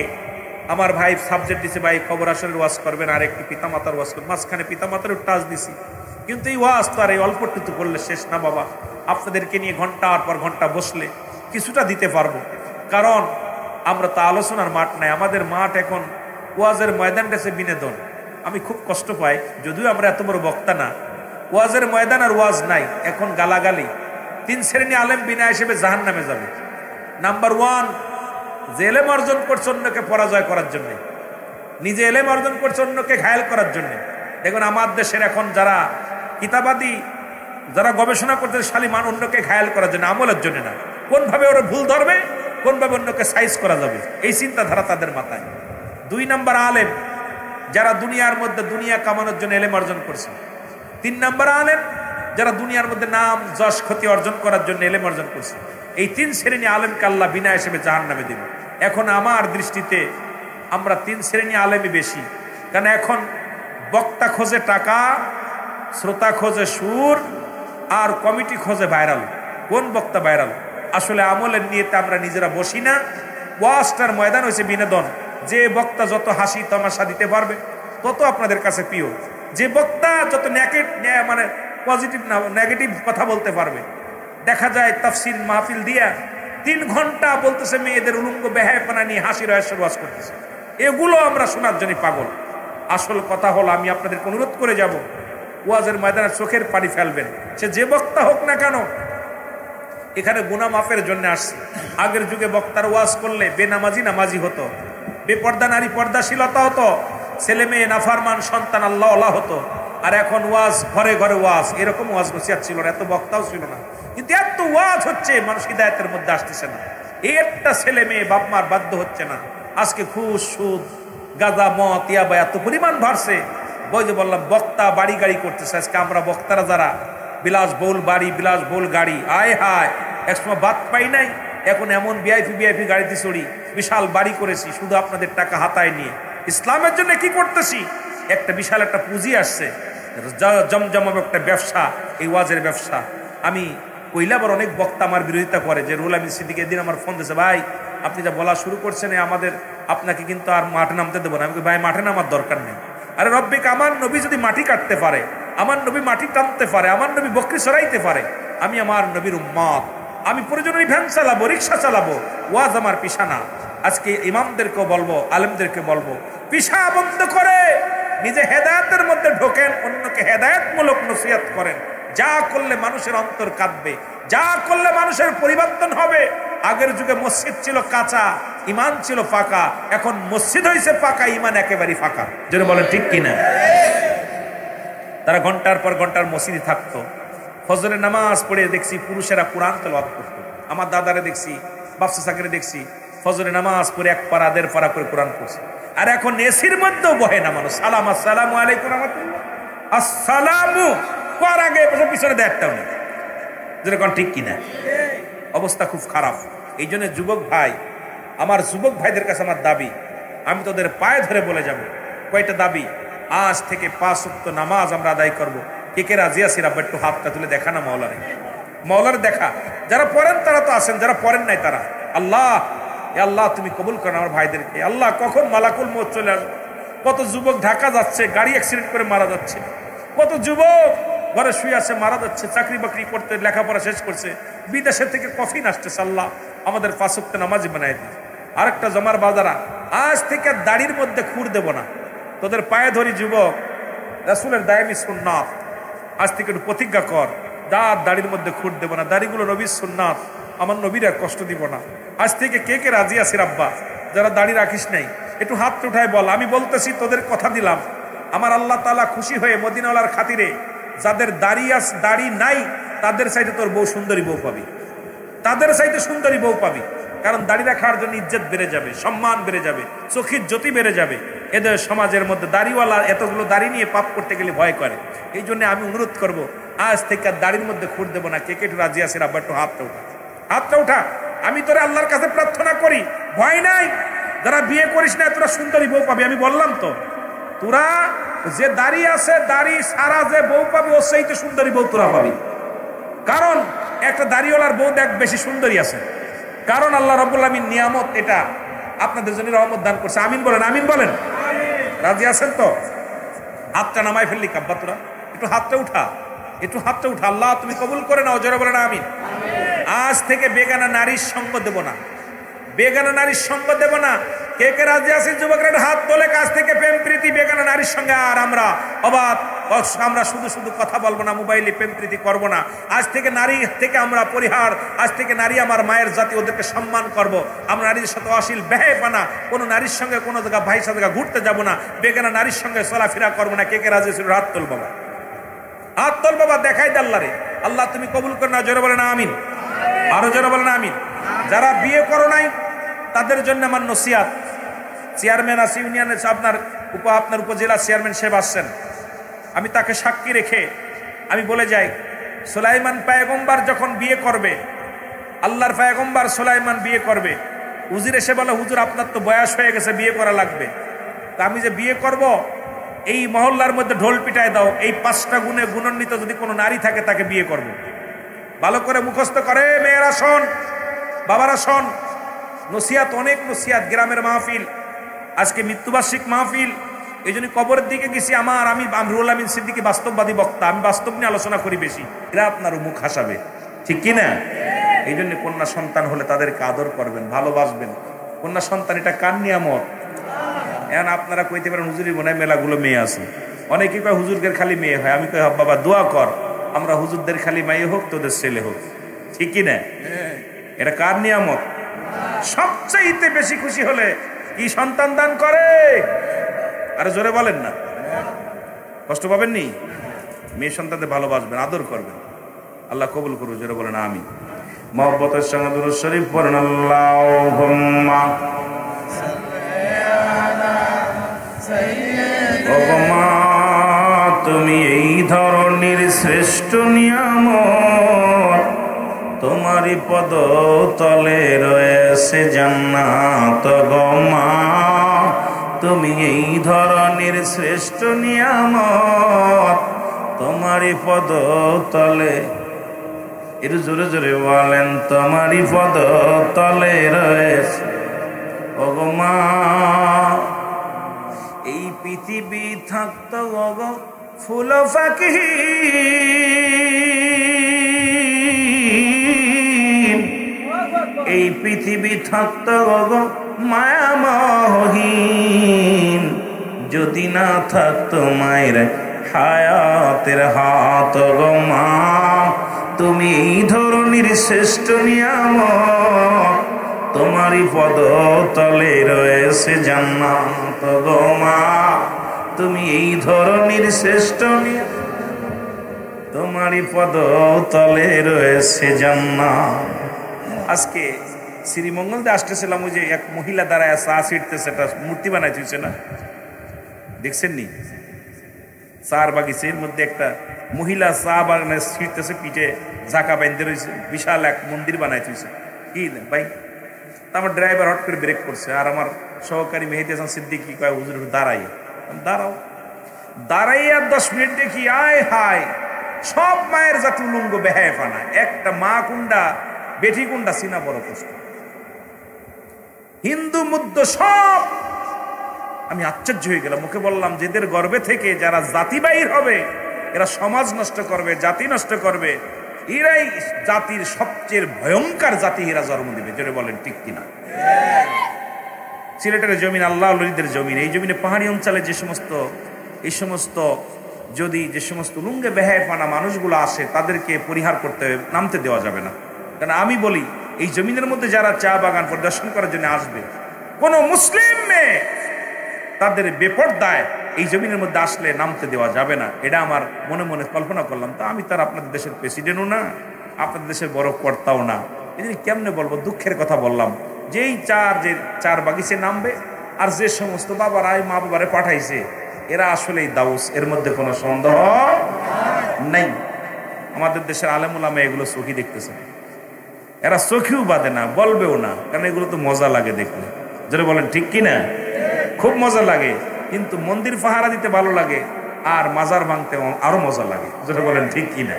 আমার ভাই সাবজেক্ট দিছে, ভাই কবর হাসরের ওয়াজ করবেন, আর একটি পিতামাতার ওয়াজ করবেন। মাঝখানে পিতামাতারও টাচ দিছি, কিন্তু এই ওয়াজ তো আর এই অল্পটুকু করলে শেষ না বাবা। আপনাদেরকে নিয়ে ঘন্টার পর ঘন্টা বসলে কিছুটা দিতে পারবো, কারণ আমরা তো আলোচনার মাঠ নাই, আমাদের মাঠ এখন ওয়াজের ময়দান গেছে বিনোদন। আমি খুব কষ্ট পাই, যদিও আমরা এত বড় বক্তা না। ওয়াজের ময়দান আর ওয়াজ নাই, এখন গালাগালি। 3 শ্রেণী আলেম বিনা হিসেবে জাহান নামে যাবে। নাম্বার 1, যে এলেম অর্জন করছে অন্যকে পরাজয় করার জন্য, নিজে এলেম অর্জন করছে অন্যকে ঘায়েল করার জন্য। দেখুন আমার দেশের এখন যারা কিতাবাদি, যারা গবেষণা করতে শালিমান, অন্যকে ঘায়েল করার জন্য, আমলের জন্য না। কোনভাবে ওরা ভুল ধরবে, কোনভাবে অন্যকে সাইজ করা যাবে, এই চিন্তাধারা তাদের মাথায়। 2 নাম্বার আলেম, যারা দুনিয়ার মধ্যে দুনিয়া কামানোর জন্য এলেম অর্জন করছে। 3 নাম্বার আলেম, যারা দুনিয়ার মধ্যে নাম যশ ক্ষতি অর্জন করার জন্য এলেম অর্জন করছে। এই 3 শ্রেণী আলেমকে আল্লাহ বিনা হিসেবে জাহান্নামে দেবে। এখন আমার দৃষ্টিতে আমরা 3 শ্রেণী আলেমই বেশি, কারণ এখন বক্তা খোঁজে টাকা, শ্রোতা খোঁজে সুর, আর কমিটি খোঁজে ভাইরাল। কোন বক্তা ভাইরাল? আসলে আমলের নিয়েতে আমরা নিজেরা বসি না। ওয়াজটার ময়দান হয়েছে বিনোদন। যে বক্তা যত হাসি তামাশা দিতে পারবে তত আপনাদের কাছে প্রিয়। যে বক্তা যত মানে পজিটিভ না নেগেটিভ কথা বলতে পারবে। দেখা যায় তাফসির মাহফিল দিয়া 3 ঘন্টা বলতেছে মেয়েদের উলঙ্গ বেহায়াপনা নিয়ে হাসি রহস্যের ওয়াজ করতেছে। এগুলো আমরা শোনার জন্য পাগল। আসল কথা হলো, আমি আপনাদেরকে অনুরোধ করে যাব, ওয়াজের ময়দানে চোখের পানি ফেলবেন। সে যে বক্তা হোক না কেন, এখানে গুনাহ মাফের জন্য আসছে। আগের যুগে বক্তার ওয়াজ করলে বেনামাজি নামাজি হতো, বেপর্দা নারী পর্দাশীলতা হতো, ছেলে মেয়ে নাফারমান সন্তান আল্লাহ আল্লাহ হতো। আর এখন ওয়াজ ঘরে ঘরে ওয়াজ, এরকম ওয়াজ নসিহত ছিল না, এত বক্তাও ছিল না, কিন্তু এত ওয়াজ হচ্ছে, মানুষ হিদায়াতের মধ্যে আসতেছে না। এই একটা ছেলে মেয়ে বাপ মার বাধ্য হচ্ছে না। আজকে ঘুষ, সুদ, গাঁজা, মদ, ইয়াবা এত পরিমাণ বাড়ছে। ওই যে বললাম, বক্তা বাড়ি গাড়ি করতেছে। আজকে আমরা বক্তারা যারা বিলাসবহুল বাড়ি, বিলাসবহুল গাড়ি, আয় হায়, একসময় বাদ পাই নাই, এখন এমন ভিআইপি গাড়িতে চড়ি, বিশাল বাড়ি করেছি, শুধু আপনাদের টাকা হাতায় নিয়ে। ইসলামের জন্য কি করতেছি? একটা বিশাল একটা পুঁজি আসছে, জমজমাম একটা ব্যবসা, এই ওয়াজের ব্যবসা। আমি কইলাবার অনেক বক্তা আমার বিরোধিতা করে, যে রুহুল আমিন সিদ্দিক এদিন আমার ফোন দিয়েছে, ভাই আপনি যা বলা শুরু করছেন, আপনাকে কিন্তু আর মাঠে নামতে দেবো না। আমি ভাই, মাঠে নামার দরকার নেই। আরে রব্বিক, আমার নবী যদি মাটি কাটতে পারে, আমার নবী মাটি টানতে পারে, আমার নবী বকরি সরাইতে পারে, আমি আমার নবীর উম্মত, আমি প্রয়োজনে ভ্যান চালাবো, রিক্সা চালাবো, ওয়াজ আমার পিছানা। আজকে ইমামদেরকেও বলবো, আলেমদেরকে বলবো, পিছা বন্ধ করে নিজে হেদায়েতের মধ্যে ঢোকেন, অন্যকে হেদায়েতমূলক নসিহত করেন। যা করলে মানুষের অন্তর কাঁদবে, যা করলে মানুষের পরিবর্তন হবে। আগের যুগে মসজিদ ছিল কাঁচা, ইমান ছিল ফাঁকা, এখন মসজিদ হয়েছে পাকা, ইমান একেবারেই ফাঁকা। যেন বলেন ঠিক কিনা? তারা ঘন্টার পর ঘন্টার মসজিদে থাকতো। ফজরের নামাজ পড়ে দেখছি পুরুষেরা কোরআন তেলাওয়াত করতো। আমার দাদারে দেখছি, বাপসা সাকিরে দেখছি, ফজরের নামাজ পড়ে 1 পারা 1.5 পারা করে কোরআন পড়ছে। আর এখন এসির মধ্যেও বহে না মানুষ, সালাম আসসালামু আলাইকুম রাহমাতুল্লাহ, আসসালামু কর আগে পিছনে দেখতাম না। যেরকম ঠিক কিনা? অবস্থা খুব খারাপ। এই জন্য যুবক ভাই, আমার যুবক ভাইদের কাছে আমার দাবি, আমি তোদের পায়ে ধরে বলে যাব, কয়টা দাবি? আজ থেকে 5 ওয়াক্ত নামাজ আমরা আদায় করব। কে কে রাজি আছি? রাব্বা একটু হাতটা তুলে দেখা না মাওলারে, মাওলারে দেখা। যারা পড়েন তারা তো আছেন, যারা পড়েন নাই তারা, আল্লাহ এ আল্লাহ তুমি কবুল করেন আমার ভাইদেরকে। আল্লাহ কখন মালাকুল মউত চলে আসবে। কত যুবক ঢাকা যাচ্ছে, গাড়ি অ্যাক্সিডেন্ট করে মারা যাচ্ছে। কত যুবক ঘরে শুয়ে আছে, মারা যাচ্ছে। চাকরি বাকরি করতে, লেখাপড়া শেষ করছে, বিদেশের থেকে কফিন আসতেছে। আল্লাহ আমাদের 5 ওয়াক্ত নামাজি বানায় দিই। আরেকটা জমার বাজারা, আজ থেকে দাড়ির মধ্যে খুর দেব না। তোদের পায়ে ধরি যুবক, রাসূলের দায়মি সুন্নাত, আজ থেকে একটু প্রতিজ্ঞা কর, দাড়ির মধ্যে খুর দেব না। দাড়িগুলো নবীর সুন্নাত, আমার নবীর আর কষ্ট দিব না। আজ থেকে কে কে রাজি আছে রাব্বা? যারা দাড়ি রাখিস নাই একটু হাত উঠায় বল। আমি বলতেছি, তোদের কথা দিলাম, আমার আল্লাহ তাআলা খুশি হয়ে মদিনাওয়ালার খাতিরে যাদের দাড়ি নাই, তাদের সাইডে তোর বউ সুন্দরী বউ পাবি, তাদের সাইডে সুন্দরী বউ পাবি। কারণ দাড়ি রাখার জন্য ইজ্জত বেড়ে যাবে, সম্মান বেড়ে যাবে, চোখের জ্যোতি বেড়ে যাবে। এদের সমাজের মধ্যে দাড়িওয়ালা এতগুলো দাড়ি নিয়ে পাপ করতে গেলে ভয় করে। এই জন্য আমি অনুরোধ করব, আজ থেকে আর দাড়ির মধ্যে খুঁড় দেবো না। কে কে একটু রাজি আছে? আব্বা একটু হাতটা উঠা, হাতটা উঠা। আমি তোরা আল্লাহর কাছে প্রার্থনা করি, ভয় নাই। যারা বিয়ে করিস না তোরা সুন্দরী বউ পাবি। আমি বললাম তো, তোরা যে দাড়ি আছে, দাড়ি সারা যে বউ পাবি, ও সেই তো সুন্দরী বউ তোরা পাবি। কারণ একটা দাড়িওয়ালার বউ দেখ বেশি সুন্দরী আছে, কারণ আল্লাহ রাব্বুল আলামিন নিয়ামত এটা আপনাদের জন্য রহমত দান করছে। আমিন বলেন, আমিন বলেন। রাজি আছেন তো? হাতটা নামাই ফেললি কাব্বা, তোরা একটু হাতটা উঠা, একটু হাতটা উঠা। আল্লাহ তুমি কবুল করে নাও, জোরে বলেন আমিন। আজ থেকে বেগানা নারীর সঙ্গ দেব না, বেগানা নারীর সঙ্গ দেব না। কে কে রাজি আছেন? যুবকরা হাত তোলে। কাছ থেকে প্রেম প্রীতি বেগানা নারীর সঙ্গে আর আমরা অবাধ, আমরা শুধু শুধু কথা বলবো না, মোবাইলে প্রেম প্রীতি করবো না। আজ থেকে নারী থেকে আমরা পরিহার। আজ থেকে নারী আমার মায়ের জাতি, ওদেরকে সম্মান করব। আমরা নারীর সাথে অশ্লীল বেহায়াপনা, কোনো নারীর সঙ্গে কোনো জায়গা ভাই সাথে ঘুরতে যাবো না, বেগানা নারীর সঙ্গে চলাফেরা করবো না। কে কে রাজি আছেন? হাত তোল বাবা, হাত তোল বাবা, দেখাই দে আল্লাহরে। আল্লাহ তুমি কবুল করে না, জোরে বলে না আমিন। আরো জোরে বলে না আমিন। যারা বিয়ে করো নাই তাদের জন্য আমার নসিহত। চেয়ারম্যান আছে ইউনিয়নের, আপনার উপজেলা চেয়ারম্যান সাহেব আসছেন, আমি তাকে সাক্ষী রেখে আমি বলে যাই, সুলাইমান পয়গম্বর যখন বিয়ে করবে, আল্লাহর পয়গম্বর সুলাইমান বিয়ে করবে, হুজুর এসে বলে, হুজুর আপনার তো বয়স হয়ে গেছে, বিয়ে করা লাগবে। তা আমি যে বিয়ে করব, এই মহল্লার মধ্যে ঢোল পিটায় দাও, এই 5টা গুণে গুণান্বিত যদি কোনো নারী থাকে তাকে বিয়ে করব। ভালো করে মুখস্থ করে, মেয়েরা শোন, বাবারা শোন। নসিহাত, অনেক নসিহাত। গ্রামের মাহফিল, আজকে মৃত্যুবার্ষিক মাহফিল, এই জন্য কবরের দিকে গেছি। আমি রুহুল আমিন সিদ্দিকী বাস্তববাদী বক্তা, আমি বাস্তব নিয়ে আলোচনা করি বেশি। এরা আপনারও মুখ হাসাবে, ঠিক কিনা? এই জন্য কন্যা সন্তান হলে তাদেরকে আদর করবেন, ভালোবাসবেন। কন্যা সন্তান এটা কার নিয়ামত? এখন আপনারা কইতে পারেন, হুজুরি মনে হয় মেলাগুলো মেয়ে আছে। অনেকে কয় হুজুরদের খালি মেয়ে হয়। আমি কই, বাবা দোয়া কর, আমরা হুজুরদের খালি মেয়ে হোক, তোদের ছেলে হোক, ঠিক কিনা? এটা কার নিয়ামত? সবচাইতে বেশি খুশি হলে কি সন্তান দান করে? আরে জোরে বলেন না, কষ্ট পাবেন নি? মেয়ে সন্তানদের ভালোবাসবেন, আদর করবেন। আল্লাহ কবুল করুন, জোরে বলেন আমিন। মহব্বতের সঙ্গে দুরূদ শরীফ পড়েন, আল্লাহুম্মা ওগমা তুমি এই ধরনের শ্রেষ্ঠ নিয়ামত, তোমারই পদ তলে রয়েছে জান্নাত গো মা। তুমি এই ধরনের শ্রেষ্ঠ নিয়ামত, তোমারই পদ তলে, একটু জোরে জোরে বলেন, তোমারই পদ তলে রয়েছে ওগো মা। এই পৃথিবী থাকতো ওগো ফুল ফাঁকি, এই পৃথিবী থাকতো ওগো মায়ামহীন, যদি না থাকতো মায়ের হায়াতের হাত গো মা। তুমি এই ধরনের শ্রেষ্ঠ নিয়ামত, তোমারই পদ তলে রয়েছে জান্নাত গো মা। তুমি এই ধরনের শ্রেষ্ঠ নিয়ামত, তোমারই পদ তলে রয়েছে জান্নাত। আজকে শ্রীমঙ্গলতে আসতেছিলাম, ওই যে এক মহিলা দাঁড়ায় চা ছিটতেছে, একটা মূর্তি বানাই তুইছে না, দেখছেন নি? চার বাগিচের মধ্যে একটা মহিলা চা বাগানে ছিটতেছে, পিঠে ঝাঁকা বাইন্দে রয়েছে, বিশাল এক মন্দির বানাই তুইছে। কি ভাই? আমার ড্রাইভার হট করে ব্রেক করছে, আর আমার সহকারী মেহেদী হাসান সিদ্দিকী কয়, হুজুর দাঁড়াই। দাঁড়াও, দাঁড়াইয়া 10 মিনিট দেখি, আয় হায়, সব মায়ের জাতি উলঙ্গ বেহায়াপনা। একটা মা কুন্ডা বেটি কুন্ডা চিনা বড় কষ্ট। হিন্দু মুদ্দ সব। আমি আশ্চর্য হয়ে গেলাম। মুখে বললাম, যেদের গর্ভে থেকে যারা জাতি বাহির হবে, এরা সমাজ নষ্ট করবে, জাতি নষ্ট করবে, এরাই জাতির সবচেয়ে ভয়ঙ্কর জাতি, এরা জন্ম দিবে। জোরে বলেন ঠিক কিনা? সিলেটের জমিন আল্লাহ ওলিদের জমিন। এই জমিনে পাহাড়ি অঞ্চলে যে সমস্ত উলঙ্গে বেহায়াপনা মানুষগুলো আসে, তাদেরকে পরিহার করতে হবে, নামতে দেওয়া যাবে না। কারণ আমি বলি, এই জমিনের মধ্যে যারা চা বাগান পরিদর্শন করার জন্য আসবে, কোন মুসলিম মেয়ে তাদের বেপরদায় এই জমিনের মধ্যে আসলে নামতে দেওয়া যাবে না। এটা আমার মনে মনে কল্পনা করলাম। তা আমি তার আপনাদের দেশের প্রেসিডেন্টও না, আপনাদের দেশের বড় কর্তাও না, এই জন্য কেমনে বলবো, দুঃখের কথা বললাম। যেই চার বাগিচে নামবে, আর যে সমস্ত বাবারা মা বাবারে পাঠাইছে এরা আসলেই দাউস, এর মধ্যে কোনো সন্দেহ নাই। আমাদের দেশের আলেমুলামা এগুলো চোখে দেখতেছে, এরা চোখেও বাঁধে না, বলবেও না, কারণ এগুলো তো মজা লাগে দেখলে। যেটা বলেন ঠিক কিনা? খুব মজা লাগে, কিন্তু মন্দির পাহারা দিতে ভালো লাগে, আর মাজার ভাঙতে আরো মজা লাগে। যেটা বলেন ঠিক কিনা?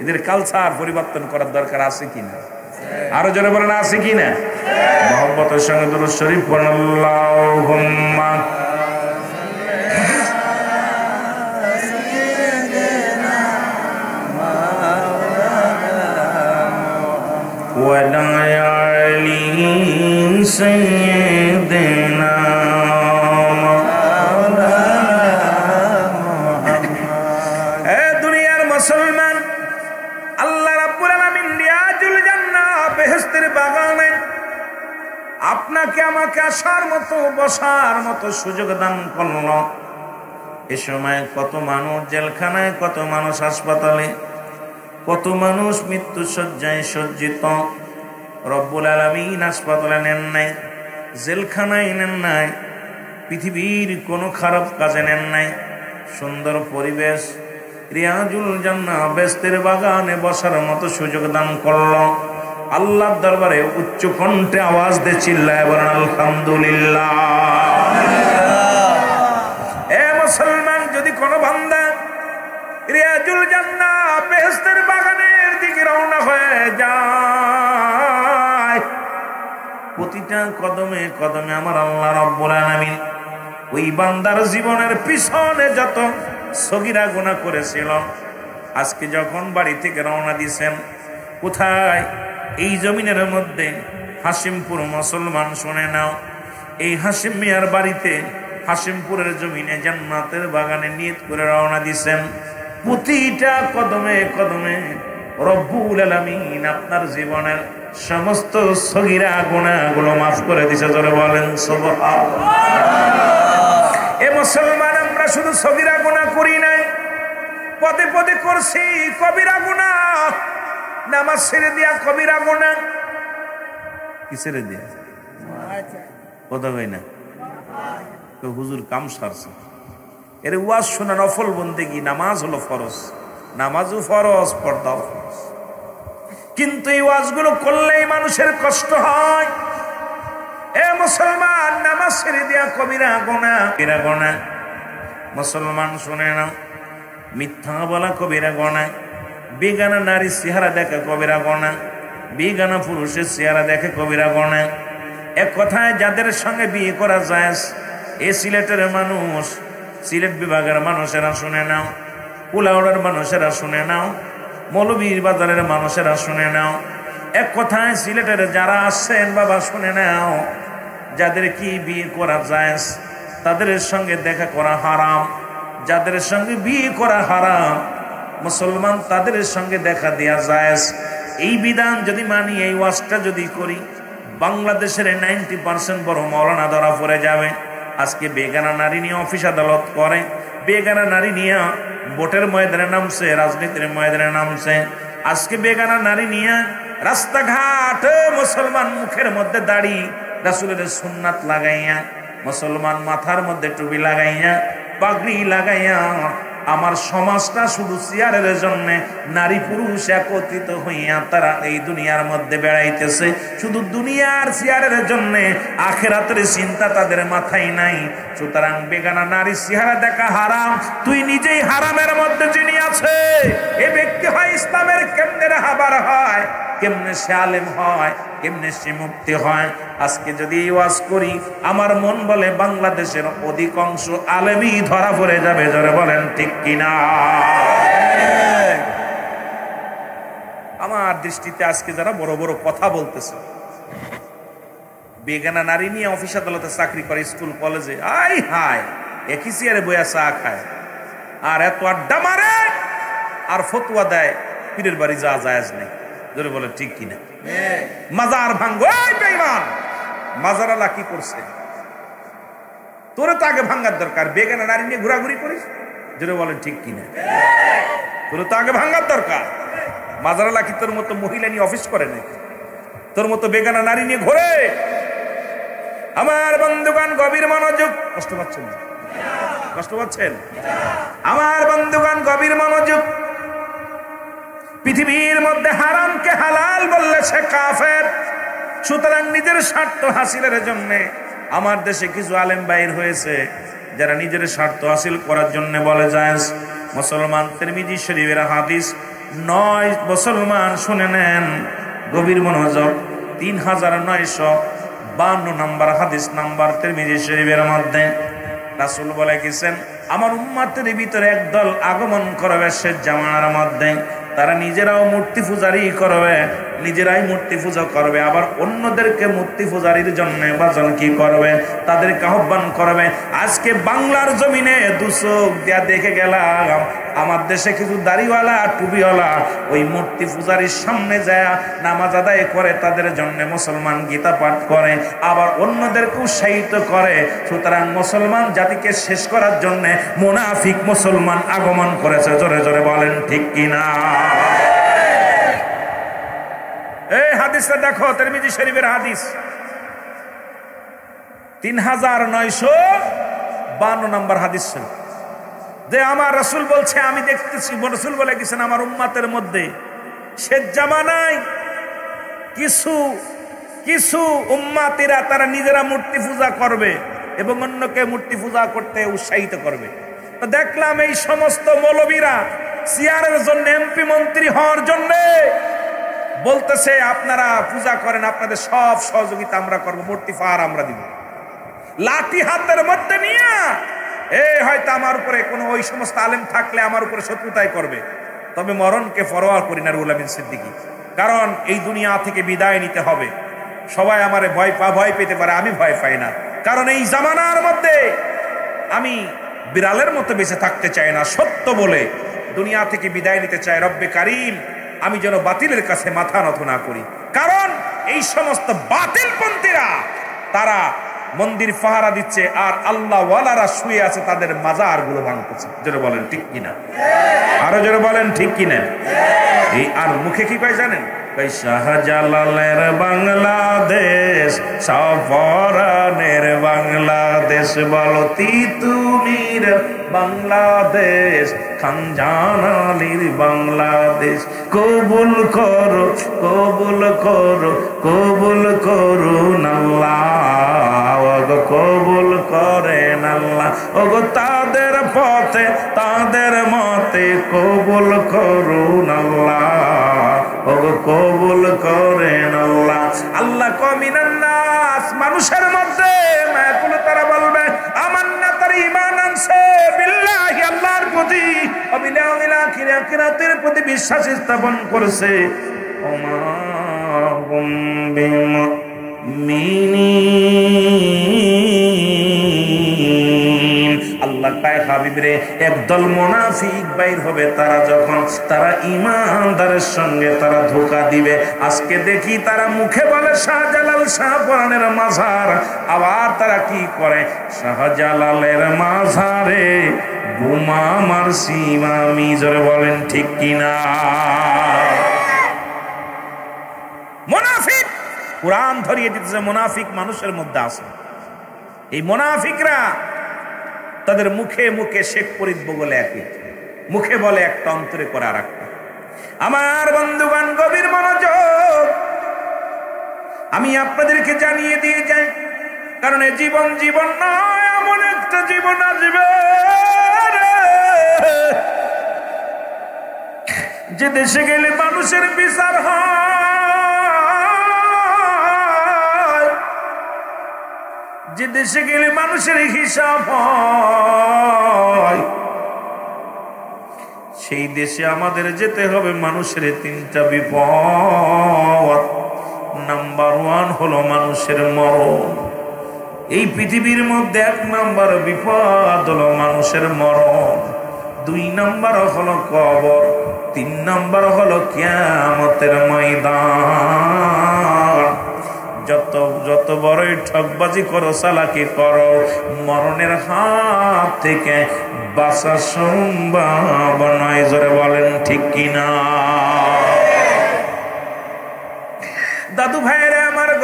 এদের কালচার পরিবর্তন করার দরকার আছে কিনা? আরো জোরে বলেন আছে কিনা? মহব্বতের সঙ্গে দুরূদ শরীফ পড়েন। আল্লাহুম্মা ওয়ালা আলি সাইয়্যিদিনা মুসলমান, আল্লাহ রাব্বুল আলামিন রিয়াজুল জান্নাহ বেহেশতের বাগানে আপনাকে আমাকে আসার মতো বসার মতো সুযোগ দান করল। এ সময় কত মানুষ জেলখানায়, কত মানুষ হাসপাতালে, কত মানুষ মৃত্যু শয্যায় সজ্জিত। রব্বুল আলামিন হাসপাতালে নেন নাই, জেলখানায় নেন নাই, পৃথিবীর কোনো খারাপ কাজে নেন নাই। সুন্দর পরিবেশ, রিয়াজুল জান্নাহ বেহেশতের বাগানে বসার মতো সুযোগ দান করল। আল্লাহর দরবারে উচ্চ কণ্ঠে আওয়াজ দিয়ে চিল্লায় বলেন আলহামদুলিল্লাহ। এ মুসলমান, যদি কোনো বান্দা রিয়াজুল জান্নাহ বেহেশতের বাগানের দিকে রওনা হয়ে যায়, প্রতিটা কদমে কদমে আমার আল্লাহ রাব্বুল আলামিন ওই বান্দার জীবনের পিছনে যত সগীরা গুনাহ করেছিল, আজকে যখন বাড়ি থেকে রওনা দিয়েছেন, কোথায়? এই জমিনের মধ্যে হাশিমপুর। মুসলমান শুনে নাও, এই হাশিম মিয়ার বাড়িতে, হাশিমপুরের জমিনে জান্নাতের বাগানে নিয়ত করে রওনা দিয়েছেন। প্রতিটা কদমে কদমে রব্বুল আলামিন আপনার জীবনের সমস্ত সগীরা গুনাহগুলো মাফ করে দিয়েছে। জোরে বলেন সুবহানাল্লাহ। এ মুসলমান, আমরা শুধু সগীরা গুনাহ করি নাই, পদে পদে করছি কবিরা গুনাহ। নামাজ ছেড়ে দিয়া কবিরা গুনাহ। কি ছেড়ে দিয়া? কথা কই না, তো হুজুর কাম সারছে। এর ওয়াজ শোনা নফল বন্দেগী, নামাজ হলো ফরজ, নামাজও ফরজ, পর্দাও ফরজ। কিন্তু এই ওয়াজগুলো করলেই মানুষের কষ্ট হয়। এ মুসলমান, নামাজ ছেড়ে দিয়া কবিরা গুনাহ, কবিরা গুনাহ। মুসলমান শুনে নাও, মিথ্যা বলা কবিরা গুনাহ, বেগানা নারী চেহারা দেখা কবিরা গুনাহ, বেগানা পুরুষের চেহারা দেখে কবিরা গুনাহ। এক কথায় যাদের সঙ্গে বিয়ে করা যায়, এ সিলেটের মানুষ, সিলেট বিভাগের মানুষেরা শুনে নাও, কুলাউড়ার মানুষেরা শুনে নাও, মৌলভীর বাজারের মানুষেরা শুনে নাও। এক কথায় সিলেটের যারা আসছেন বাবা শুনে নাও, যাদের কি বিয়ে করা যায় তাদের সঙ্গে দেখা করা হারাম, যাদের সঙ্গে বিয়ে করা হারাম, মুসলমান তাদের সঙ্গে দেখা দেয়া যায়। এই বিধান যদি মানি, এই ওয়াজটা যদি করি, বাংলাদেশের 90% বড় মৌলানা ধরা পড়ে যাবে। আজকে বেগানা নারী নিয়ে অফিস আদালত করে, বেগানা নারী নিয়ে ভোটের ময়দানে নামছে, রাজনীতির ময়দানে নামছে। আজকে বেগানা নারী নিয়ে রাস্তাঘাট, মুসলমান মুখের মধ্যে দাড়ি, রাসূলের সুন্নাত লাগাইয়া, মুসলমান মাথার মধ্যে টুপি লাগাইয়া, পাগড়ি লাগাইয়া, আমার সমাজটা শুধু চেয়ারের জন্য নারী পুরুষ একত্রিত হইয়া তারা এই দুনিয়ার মধ্যে বেড়াইতেছে, শুধু দুনিয়ার চেয়ারের জন্য, আখিরাতের চিন্তা তাদের মাথায় নাই। সুতরাং বেগানা নারী চেহারা দেখা হারাম, তুই নিজেই হারামের মধ্যে যিনি আছে, এ ব্যক্তি হয় ইসলামের কেমনে রাহবার হয়, কেমনে সে আলেম হয়, কেমনে সে মুক্তি হয়। আজকে যদি ওয়াজ করি, আমার মন বলে বাংলাদেশের অধিকাংশ আলেমই ধরা পড়ে যাবে। জোরে বলেন ঠিক কিনা? আমার দৃষ্টিতে আজকে যারা বড় বড় কথা বলতেছে, বেগানা নারী নিয়ে অফিস আদালতে চাকরি করে, স্কুল কলেজে, আই হায় একই চেয়ারে বইয়া চা খায়, আর এত আড্ডা মারে, আর ফতুয়া দেয় পীরের বাড়ি যা জায়েজ নেই। জোরে বলে ঠিক কিনা? মাজার ভাঙ্গো, এই বেঈমান, মাজার আল্লাহ কি করছে? তোরে তো আগে ভাঙ্গার দরকার, বেগানা নারী নিয়ে ঘোরাঘুরি করিস। জোরে বলেন ঠিক কিনা? তোরে তো আগে ভাঙ্গার দরকার। মাজার আল্লাহ কি তোর মতো মহিলা নিয়ে অফিস করে নাকি? তোর মতো বেগানা নারী নিয়ে ঘোরে। আমার বন্ধুগণ গভীর মনোযোগ, কষ্ট পাচ্ছেন? কষ্ট পাচ্ছেন? আমার বন্ধুগণ গভীর মনোযোগ। পৃথিবীর মধ্যে হারামকে হালাল বললে সে কাফের। সুতরাং নিজের স্বার্থ হাসিলের জন্য আমার দেশে কিছু আলেম বাইর হয়েছে যারা নিজের স্বার্থ হাসিল করার জন্য বলে যায় মুসলমান তিরমিজি শরীফের হাদিস 9 মুসলমান শুনে নেন গভীর মনোযোগ 3952 নম্বর হাদিস নাম্বার তিরমিজি শরীফের মধ্যে রাসূল বলে গেছেন আমার উম্মতের ভিতরে একদল আগমন করবে শেষ জামানার মধ্যে, তারা নিজেরাও মূর্তি পূজারি করবে, নিজেরাই মূর্তি পূজা করবে, আবার অন্যদেরকে মূর্তি পূজারির জন্য বাজন কি করবে, তাদেরকে আহ্বান করবে। আজকে বাংলার জমিনে দুচোখ দিয়া দেখে গেলাম আমার দেশে কিছু দাড়িওয়ালা টুপিওয়ালা ওই মূর্তি পূজারির সামনে যায় নামাজ আদায় করে, তাদের জন্য মুসলমান গীতা পাঠ করে, আবার অন্যদেরকে উৎসাহিত করে। সুতরাং মুসলমান জাতিকে শেষ করার জন্য মুনাফিক মুসলমান আগমন করেছে। জোরে জোরে বলেন ঠিক কিনা? এই হাদিসটা দেখো, তিরমিজি শরীফের হাদিস 3952 নম্বর হাদিস, যে আমার রাসূল বলছে আমি দেখতেছি, রাসূল বলে গেছেন আমার উম্মতের মধ্যে শেষ জামানায় কিছু কিছু উম্মতিরা তারা নিজেরা মূর্তি পূজা করবে এবং অন্যকে মূর্তি পূজা করতে উৎসাহিত করবে। তো দেখলাম এই সমস্ত মৌলবীরা চেয়ারের জন্য, এমপি মন্ত্রী হওয়ার জন্য বলতেছে আপনারা পূজা করেন, আপনাদের সব সহযোগিতা আমরা করব, মূর্তি পাহাড় আমরা দিব, লাঠি হাতের মধ্যে নিয়ে হয়তো আমার উপরে কোনো ওই সমস্ত আলেম থাকলে আমার উপরে শত্রুতাই করবে, তবে মরণকে পরোয়া করি না রুহুল আমিন সিদ্দিকী। কারণ এই দুনিয়া থেকে বিদায় নিতে হবে। সবাই আমারে ভয় পেতে পারে, আমি ভয় পাই না, কারণ এই জামানার মধ্যে আমি বিড়ালের মতো বেঁচে থাকতে চাই না। সত্য বলে দুনিয়া থেকে বিদায় নিতে চাই। রব্বে কারিম আমি যেন বাতিলের কাছে মাথা নত না করি, কারণ এই সমস্ত বাতিলপন্থীরা তারা মন্দির পাহারা দিচ্ছে আর আল্লাহ ওয়ালারা শুয়ে আছে তাদের মাজার গুলো ভাঙতেছে। জোরে বলেন ঠিক কিনা? আরো জোরে বলেন ঠিক কিনা? এই আর মুখে কি কয় জানেন? শাহজালালের বাংলাদেশ, সাফরানের বাংলাদেশ, বলো তিতুমির বাংলাদেশ, খানজানালির বাংলাদেশ, কবুল করো কবুল করো কবুল করুন আল্লাহ, ওগো কবুল করেন আল্লাহ, ওগো তাদের পথে তাদের মতে কবুল করুন আল্লাহ, ওগো কবুল করেন আল্লাহ। আল্লাহ কমিনান নাস, মানুষের মধ্যে মায়াকুল তারা বলবে আমান্না, তার ঈমান আনছে বিল্লাহি, আল্লাহর প্রতি, ওয়াবিল ইয়াউমিল আখির, আখিরাতের প্রতি বিশ্বাস স্থাপন করেছে। ওমা হুম বিমুমিনিন, আল্লাহ কয় হাবিবরে একদল মুনাফিক বাইর হবে, তারা যখন তারা ঈমানদারের সঙ্গে তারা ধোঁকা দিবে। আজকে দেখি তারা মুখে বলে শাহজালাল শাহপরানের মাজার, আবার তারা কি করে শাহজালালের মাজারে বোমা মারছি আমি। জোরে বলেন ঠিক কিনা? মুনাফিক কুরআন ধরিয়ে দিতেছে মুনাফিক মানুষের মধ্যে আছে। এই মুনাফিকরা তাদের মুখে মুখে শেখ ফরিদ বলে একই, মুখে বলে একটা, অন্তরে করে আর একটা। আমার বন্ধুগণ গভীর মনোযোগ, আমি আপনাদেরকে জানিয়ে দিয়ে যাই, কারণ এই জীবন জীবন নয়, এমন একটা জীবন আসবে যে দেশে গেলে মানুষের বিচার হয়, যে দেশে গেলে মানুষের হিসাব হয়, সেই দেশে আমাদের যেতে হবে। মানুষের তিনটা বিপদ। নাম্বার 1 হলো মানুষের মরণ। এই পৃথিবীর মধ্যে 1 নাম্বার বিপদ হলো মানুষের মরণ, 2 নাম্বার হলো কবর, 3 নাম্বার হলো কিয়ামতের ময়দান। যত বড়ই ঠকবাজি করো, চালাকি করো, মরণের হাত থেকে বাঁচা সম্ভব নয়। জোরে বলেন ঠিক কিনা? দাদু ভাইয়ের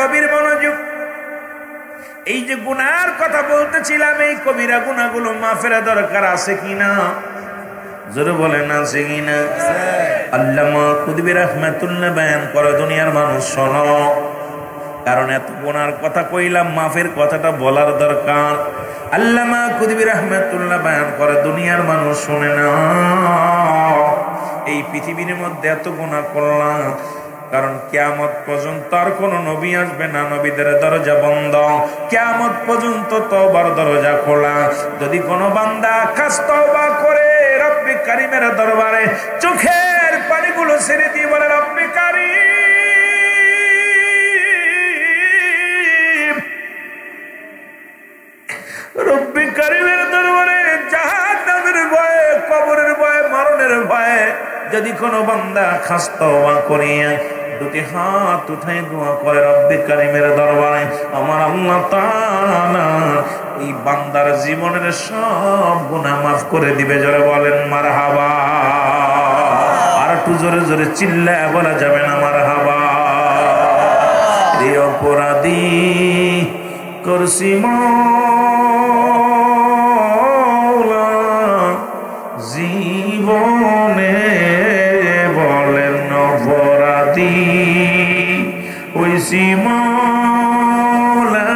গভীর মনোযোগ। এই যে গুনার কথা বলতেছিলাম, এই কবিরা গুনাহগুলো মাফের দরকার আছে কিনা? জোরে বলেন আছে কিনা? আল্লামা কুতুবী রাহমাতুল্লাহ বয়ান করে, দুনিয়ার মানুষ শোনো, কারণ এত গুনার কথা কইলাম, মাফের কথাটা বলার দরকার। আল্লামা কুতুবী রাহমাতুল্লাহ বয়ান করে, দুনিয়ার মানুষ শুনে না, এই পৃথিবীর মধ্যে এত গুনাহ করলাম, কারণ কিয়ামত পর্যন্ত আর কোন নবী আসবে না, নবীদের দরজা বন্ধ, কিয়ামত পর্যন্ত তওবার দরজা খোলা। যদি কোনো বান্দা খাস তওবা করে রব্বে কারীমের দরবারে চোখের পানিগুলো ছেড়ে দিয়ে বলে, রব্বে কারীম, রব্বে কারীমের দরবারে জাহান্নামের ভয়ে, কবরের ভয়ে, মরণের ভয়ে যদি কোনো বান্দা খাস তওবা করিয়া দুটি হাত উঠাই দোয়া করে রব্বে কারীমের দরবারে, আমার আল্লাহ তাআলা এই বান্দার জীবনের সব গুনাহ মাফ করে দিবে। জোরে বলেন মারহাবা। আর একটু জোরে জোরে চিল্লায় বলা যাবে না মারহাবা? রে অপরাধী করছি মওলা জীবনে, বলেন অপরাধী হইছি মওলা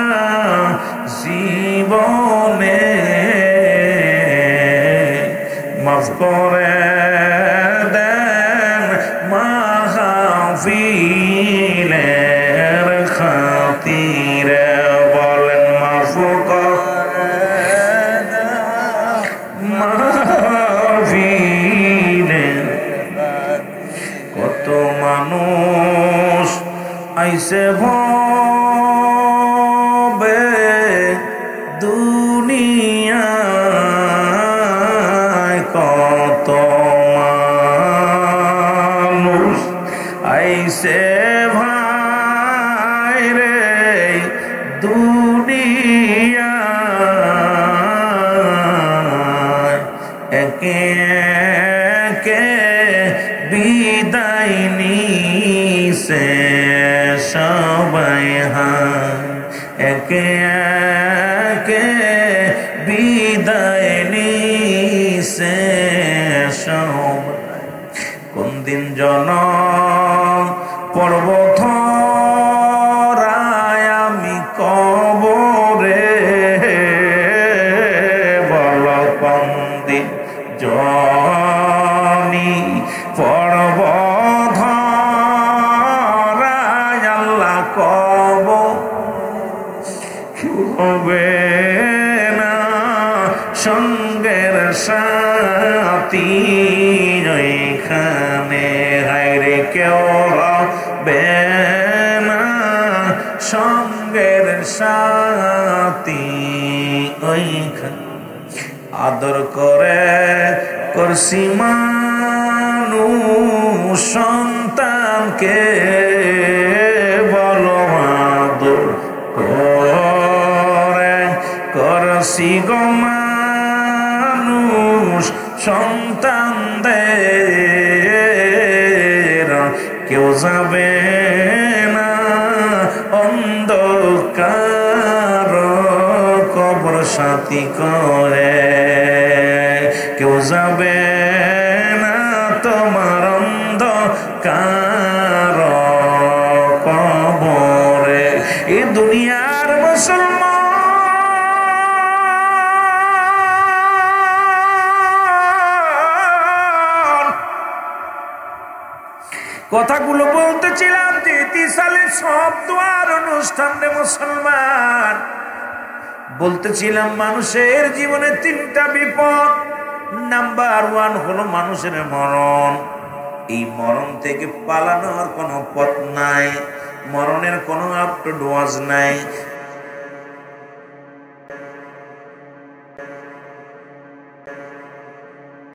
জীবনে, মাফ করে দেন মাহফিলের খাতিরে, বলেন মাফ করে মাহফিলের। কত মানুষ আইসে ভবে দুনিয়ায়, কত মানুষ আইসে ভাই রে দুনিয়ায়, একে একে বিদায় নিছে সবাই, একে একে বিদায় নিছে সবাই। কোন দিন জনম পড়ব ধরায় আমি কবরে, বল কোন দিন জনি পড়ব ধরায় আল্লাহ কবর হবে না সঙ্গের সাথী, ওইখানে হায়রে কেউ হবে না সঙ্গের সাথী, ওইখানে আদর করে করছি মানুষ সন্তানকে, বলো আদর করে করছি গো মানুষ সন্তানদের, কেউ যাবে না অন্ধকার কবর সাথী করে, কেউ যাবে না তোমার অন্ধকার কবরে। এই দুনিয়ার মুসলমান কথাগুলো বলতেছিলাম যে 30 সালে সব দোয়ার অনুষ্ঠান রে মুসলমান, বলতেছিলাম মানুষের জীবনে 3টা বিপদ। নাম্বার 1 হলো মানুষের মরণ। এই মরণ থেকে পালানোর কোনো পথ নাই, মরণের কোনো আফটার ডোয়াজ নাই।